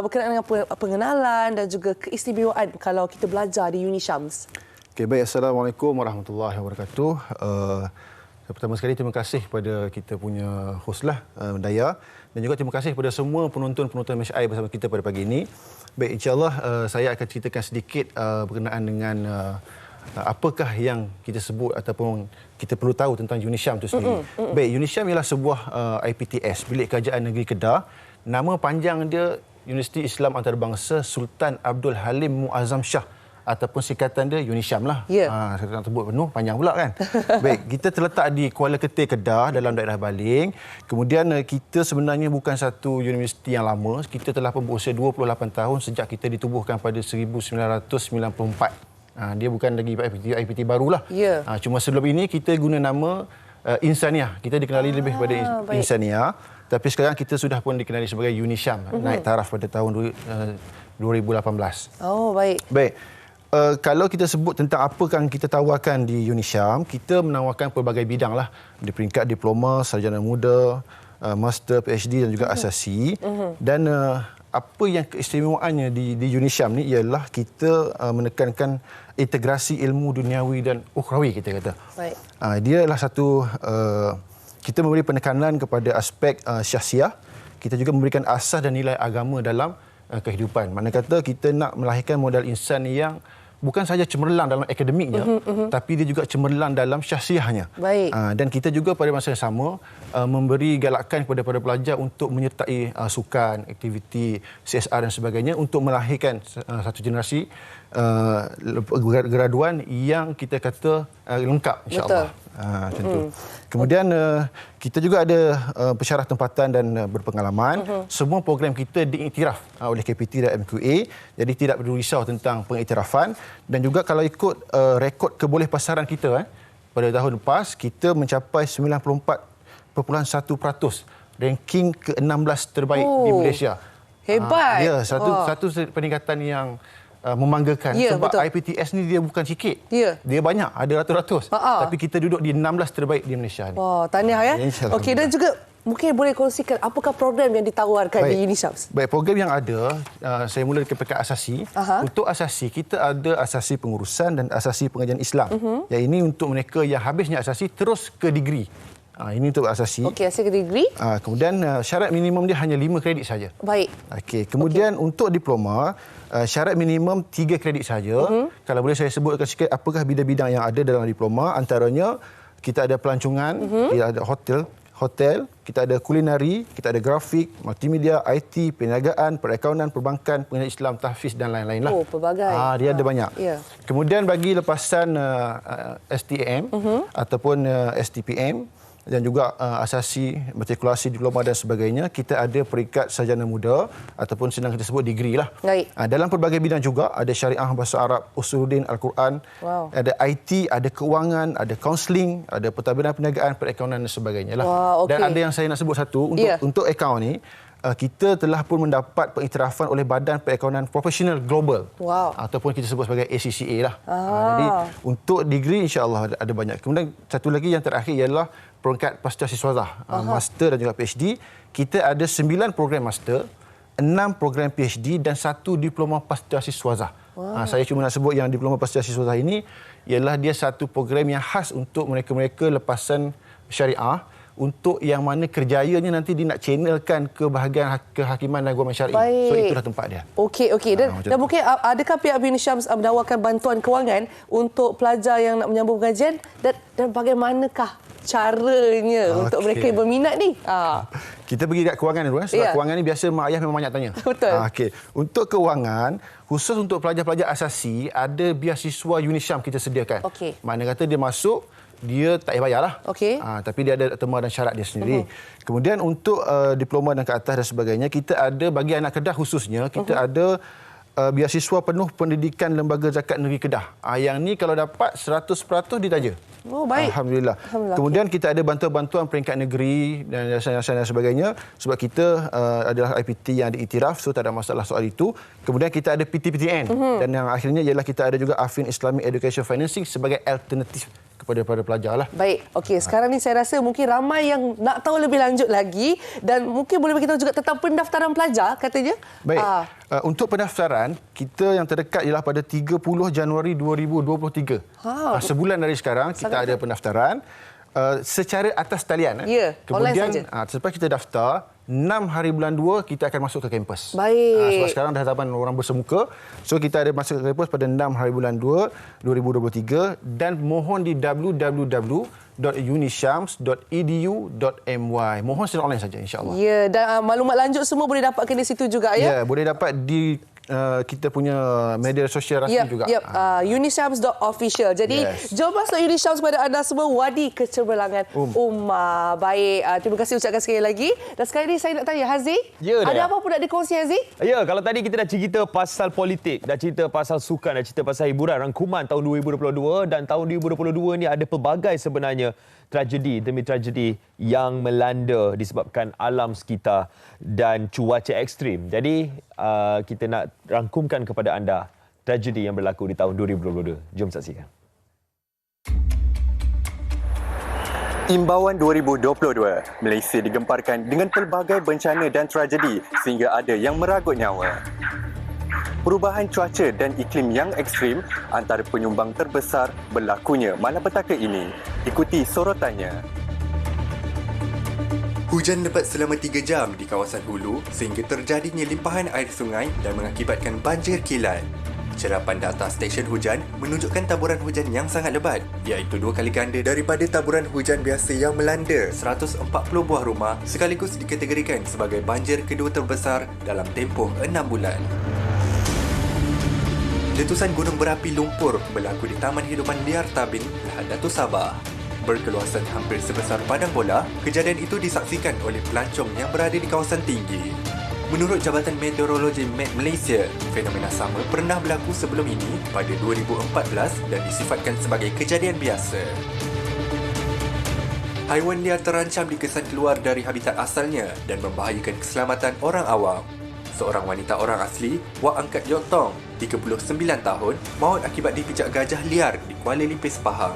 [SPEAKER 2] berkenaan dengan pengenalan dan juga keistimewaan kalau kita belajar di UniShams.
[SPEAKER 11] Okay, baik. Assalamualaikum warahmatullahi wabarakatuh. Pertama sekali terima kasih kepada kita punya host lah, Daya, dan juga terima kasih kepada semua penonton-penonton MHI bersama kita pada pagi ini. Baik, insya-Allah saya akan ceritakan sedikit berkenaan dengan apakah yang kita sebut ataupun kita perlu tahu tentang UniSham itu sendiri. Baik, UniSham ialah sebuah IPTS, Bilik Kajian Negeri Kedah. Nama panjang dia Universiti Islam Antarabangsa Sultan Abdul Halim Muazzam Shah, ataupun singkatan dia UniSham lah. Saya nak sebut penuh, panjang pula kan. Baik, kita terletak di Kuala Ketir, Kedah, dalam daerah Baling. Kemudian kita sebenarnya bukan satu universiti yang lama. Kita telah pun berusia 28 tahun sejak kita ditubuhkan pada 1994. Dia bukan lagi IPT barulah. Cuma sebelum ini kita guna nama Insaniah. Kita dikenali lebih pada Insaniah. Tapi sekarang kita sudah pun dikenali sebagai UniSham. Naik taraf pada tahun 2018.
[SPEAKER 2] Oh, baik.
[SPEAKER 11] Baik. Kalau kita sebut tentang apa yang kita tawarkan di UniSham, kita menawarkan pelbagai bidang lah. Di peringkat diploma, sarjana muda, master, PhD dan juga asasi. Dan apa yang keistimewaannya di UniSham ni ialah kita menekankan integrasi ilmu duniawi dan ukhrawi, kita kata.
[SPEAKER 2] Baik.
[SPEAKER 11] Dia adalah satu, kita memberi penekanan kepada aspek syahsiah. Kita juga memberikan asas dan nilai agama dalam kehidupan. Makna kata kita nak melahirkan modal insan yang bukan sahaja cemerlang dalam akademiknya, tapi dia juga cemerlang dalam syahsiahnya.
[SPEAKER 2] Baik.
[SPEAKER 11] Dan kita juga pada masa yang sama memberi galakan kepada para pelajar untuk menyertai sukan, aktiviti, CSR dan sebagainya untuk melahirkan satu generasi graduan yang kita kata lengkap, insya-Allah. Tentu. Kemudian kita juga ada pensyarah tempatan dan berpengalaman. Semua program kita diiktiraf oleh KPT dan MQA, jadi tidak perlu risau tentang pengiktirafan. Dan juga kalau ikut rekod kebolehpasaran kita pada tahun lepas, kita mencapai 94.1%, ranking ke-16 terbaik di Malaysia.
[SPEAKER 2] Hebat.
[SPEAKER 11] Ya, satu peningkatan yang membanggakan, sebab betul. IPTS ni dia bukan sikit. Dia banyak, ada ratus-ratus. Tapi kita duduk di 16 terbaik di Malaysia ni.
[SPEAKER 2] Wah, tahniah ya. Okey, dan juga mungkin boleh kongsikan apakah program yang ditawarkan di UniSham?
[SPEAKER 11] Baik, program yang ada, saya mula dari peringkat asasi. Untuk asasi, kita ada asasi pengurusan dan asasi pengajian Islam. Yang ini untuk mereka yang habisnya asasi terus ke degree. Ini untuk asasi.
[SPEAKER 2] Okey, asasi ke degree.
[SPEAKER 11] Kemudian syarat minimum dia hanya 5 kredit saja.
[SPEAKER 2] Baik.
[SPEAKER 11] Okey, kemudian untuk diploma, syarat minimum 3 kredit saja. Kalau boleh saya sebutkan sikit apakah bidang-bidang yang ada dalam diploma. Antaranya kita ada pelancongan, kita ada hotel, kita ada kulinari, kita ada grafik, multimedia, IT, perniagaan, perakaunan, perbankan, pengajian Islam, tahfiz dan lain-lain lah.
[SPEAKER 2] Oh, pelbagai.
[SPEAKER 11] Dia ada banyak. Kemudian bagi lepasan STAM ataupun STPM dan juga asasi, matrikulasi, diploma dan sebagainya, kita ada peringkat sarjana muda ataupun senang kita sebut degree lah. Dalam pelbagai bidang juga ada syariah, bahasa Arab, usuluddin, Al-Quran, ada IT, ada keuangan, ada kaunseling, ada pentadbiran perniagaan, perakaunan dan sebagainya lah. Dan ada yang saya nak sebut satu, untuk akaun ni, kita telah pun mendapat pengiktirafan oleh Badan Perakaunan Profesional Global, ataupun kita sebut sebagai ACCA lah. Jadi untuk degree insya-Allah ada banyak. Kemudian satu lagi yang terakhir ialah peringkat pasca siswazah, master dan juga PhD. Kita ada 9 program master, 6 program PhD dan 1 diploma pasca siswazah. Saya cuma nak sebut yang diploma pasca siswazah ini ialah dia satu program yang khas untuk mereka-mereka lepasan syariah, untuk yang mana kerjayanya nanti dia nak channelkan ke bahagian kehakiman dan guaman syar'i. So itulah tempat dia.
[SPEAKER 2] Okey. Dan mungkin adakah pihak UniSham menawarkan bantuan kewangan untuk pelajar yang nak menyambung pengajian, dan bagaimanakah caranya untuk mereka yang berminat ni?
[SPEAKER 11] Kita pergi kat kewangan dulu. Sebab kewangan ni biasa mak ayah memang banyak tanya.
[SPEAKER 2] Betul.
[SPEAKER 11] Untuk kewangan, khusus untuk pelajar-pelajar asasi, ada beasiswa UniSham kita sediakan. Makna kata dia masuk, dia tak payah bayar lah. Tapi dia ada terma dan syarat dia sendiri. Kemudian untuk diploma dan ke atas dan sebagainya, kita ada bagi anak Kedah khususnya, kita ada beasiswa penuh pendidikan Lembaga Zakat Negeri Kedah. Yang ni kalau dapat 100% ditaja.
[SPEAKER 2] Oh, baik.
[SPEAKER 11] Alhamdulillah. Kemudian kita ada bantuan-bantuan peringkat negeri dan yayasan-yayasan dan sebagainya sebab kita adalah IPT yang diiktiraf, so tak ada masalah soal itu. Kemudian kita ada PTPTN dan yang akhirnya ialah kita ada juga Affin Islamic Education Financing sebagai alternatif kepada para pelajar lah.
[SPEAKER 2] Baik, okey. Sekarang ni saya rasa mungkin ramai yang nak tahu lebih lanjut lagi dan mungkin boleh beritahu juga tentang pendaftaran pelajar katanya.
[SPEAKER 11] Baik. Untuk pendaftaran, kita yang terdekat ialah pada 30 Januari 2023. Sebulan dari sekarang kita ada pendaftaran secara atas talian.
[SPEAKER 2] Ya,
[SPEAKER 11] kemudian
[SPEAKER 2] online saja.
[SPEAKER 11] selepas kita daftar, 6 hari bulan 2 kita akan masuk ke kampus.
[SPEAKER 2] Baik.
[SPEAKER 11] Sebab sekarang dah zaman orang bersemuka. So kita ada masuk ke kampus pada 6 hari bulan 2 2023 dan mohon di www.unishams.edu.my. Mohon secara online saja insya-Allah.
[SPEAKER 2] Ya, dan maklumat lanjut semua boleh dapatkan di situ juga ya.
[SPEAKER 11] Ya, boleh dapat di kita punya media sosial rasmi juga.
[SPEAKER 2] Unishams.official. Jadi, jom masuk Unishams kepada anda semua. Wadi kecemerlangan ummah. Baik, terima kasih ucapkan sekali lagi. Dan sekali ini saya nak tanya, Haziq, ada apa pun nak dikongsi, Haziq?
[SPEAKER 3] Ya, kalau tadi kita dah cerita pasal politik, dah cerita pasal sukan, dah cerita pasal hiburan, rangkuman tahun 2022 dan tahun 2022 ni ada pelbagai sebenarnya tragedi demi tragedi yang melanda disebabkan alam sekitar dan cuaca ekstrim. Jadi kita nak rangkumkan kepada anda tragedi yang berlaku di tahun 2022. Jom saksikan.
[SPEAKER 12] Imbauan 2022, Malaysia digemparkan dengan pelbagai bencana dan tragedi sehingga ada yang meragut nyawa. Perubahan cuaca dan iklim yang ekstrim antara penyumbang terbesar berlakunya malapetaka ini. Ikuti sorotannya. Hujan lebat selama 3 jam di kawasan hulu sehingga terjadinya limpahan air sungai dan mengakibatkan banjir kilat. Cerapan data stesen hujan menunjukkan taburan hujan yang sangat lebat, iaitu 2 kali ganda daripada taburan hujan biasa yang melanda 140 buah rumah sekaligus dikategorikan sebagai banjir kedua terbesar dalam tempoh 6 bulan. Letusan gunung berapi lumpur berlaku di Taman Hidupan Liar Tabing, Lahad Datu Sabah. Berkeluasan hampir sebesar padang bola, kejadian itu disaksikan oleh pelancong yang berada di kawasan tinggi. Menurut Jabatan Meteorologi Met Malaysia, fenomena sama pernah berlaku sebelum ini pada 2014 dan disifatkan sebagai kejadian biasa. Haiwan liar terancam dikesan keluar dari habitat asalnya dan membahayakan keselamatan orang awam. Seorang wanita orang asli, Wak Angkat Yok Tong, 39 tahun, maut akibat dipijak gajah liar di Kuala Lipis, Pahang.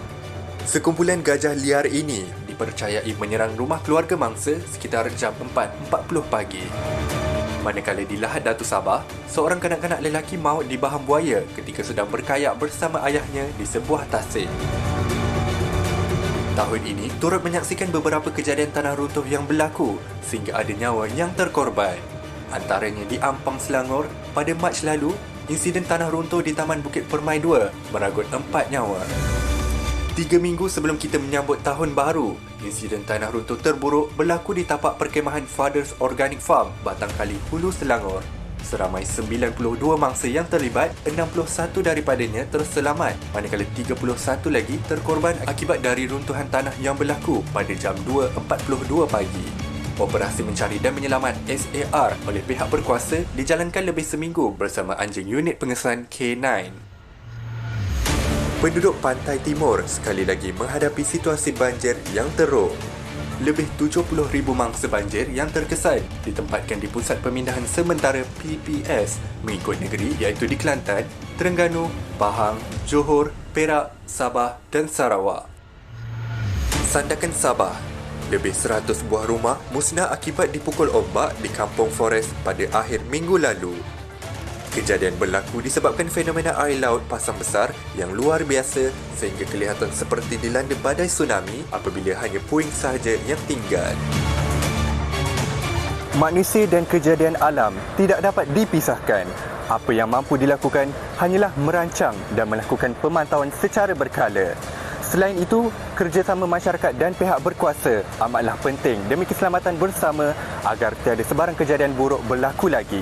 [SPEAKER 12] Sekumpulan gajah liar ini dipercayai menyerang rumah keluarga mangsa sekitar jam 4.40 pagi. Manakala di Lahad Datu Sabah, seorang kanak-kanak lelaki maut di Baham Buaya ketika sedang berkayak bersama ayahnya di sebuah tasik. Tahun ini turut menyaksikan beberapa kejadian tanah runtuh yang berlaku sehingga ada nyawa yang terkorban. Antaranya di Ampang, Selangor, pada Mac lalu, insiden tanah runtuh di Taman Bukit Permai 2 meragut 4 nyawa. 3 minggu sebelum kita menyambut tahun baru, insiden tanah runtuh terburuk berlaku di tapak perkemahan Fathers Organic Farm, Batang Kali, Hulu, Selangor. Seramai 92 mangsa yang terlibat, 61 daripadanya terselamat, manakala 31 lagi terkorban akibat dari runtuhan tanah yang berlaku pada jam 2.42 pagi. Operasi mencari dan menyelamat SAR oleh pihak berkuasa dijalankan lebih seminggu bersama anjing unit pengesan K9. Penduduk Pantai Timur sekali lagi menghadapi situasi banjir yang teruk. Lebih 70,000 mangsa banjir yang terkesan ditempatkan di pusat pemindahan sementara PPS mengikut negeri iaitu di Kelantan, Terengganu, Pahang, Johor, Perak, Sabah dan Sarawak. Sandakan Sabah. Lebih 100 buah rumah musnah akibat dipukul ombak di Kampung Forest pada akhir minggu lalu. Kejadian berlaku disebabkan fenomena air laut pasang besar yang luar biasa sehingga kelihatan seperti dilanda badai tsunami apabila hanya puing sahaja yang tinggal. Manusia dan kejadian alam tidak dapat dipisahkan. Apa yang mampu dilakukan hanyalah merancang dan melakukan pemantauan secara berkala. Selain itu, kerjasama masyarakat dan pihak berkuasa amatlah penting demi keselamatan bersama agar tiada sebarang kejadian buruk berlaku lagi.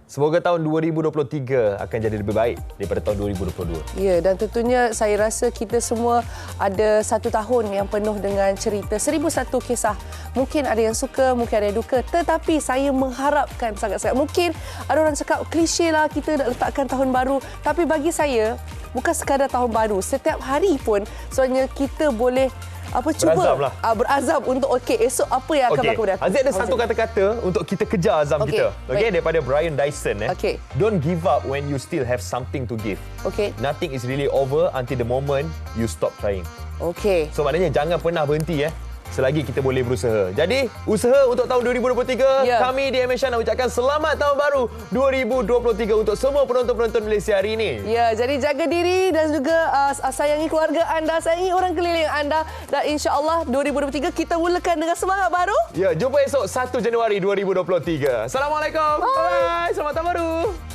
[SPEAKER 3] Semoga tahun 2023 akan jadi lebih baik daripada tahun 2022.
[SPEAKER 2] Ya, dan tentunya saya rasa kita semua ada 1 tahun yang penuh dengan cerita. 1001 kisah. Mungkin ada yang suka, mungkin ada yang duka. Tetapi saya mengharapkan sangat-sangat. Mungkin ada orang cakap klise lah kita nak letakkan tahun baru. Tapi bagi saya, bukan sekadar tahun baru. Setiap hari pun sebenarnya kita boleh cuba berazam untuk esok apa yang akan berlaku.
[SPEAKER 3] Aziz ada satu kata-kata untuk kita kejar azam kita. Daripada Brian Dyson. Don't give up when you still have something to give. Nothing is really over until the moment you stop trying. So maknanya jangan pernah berhenti selagi kita boleh berusaha. Jadi, usaha untuk tahun 2023, kami di MHR nak ucapkan selamat tahun baru 2023 untuk semua penonton-penonton Malaysia hari ini.
[SPEAKER 2] Ya, jadi jaga diri dan juga sayangi keluarga anda, sayangi orang keliling anda dan insya-Allah 2023 kita mulakan dengan semangat baru.
[SPEAKER 3] Ya, jumpa esok 1 Januari 2023. Assalamualaikum. Bye. Selamat tahun baru.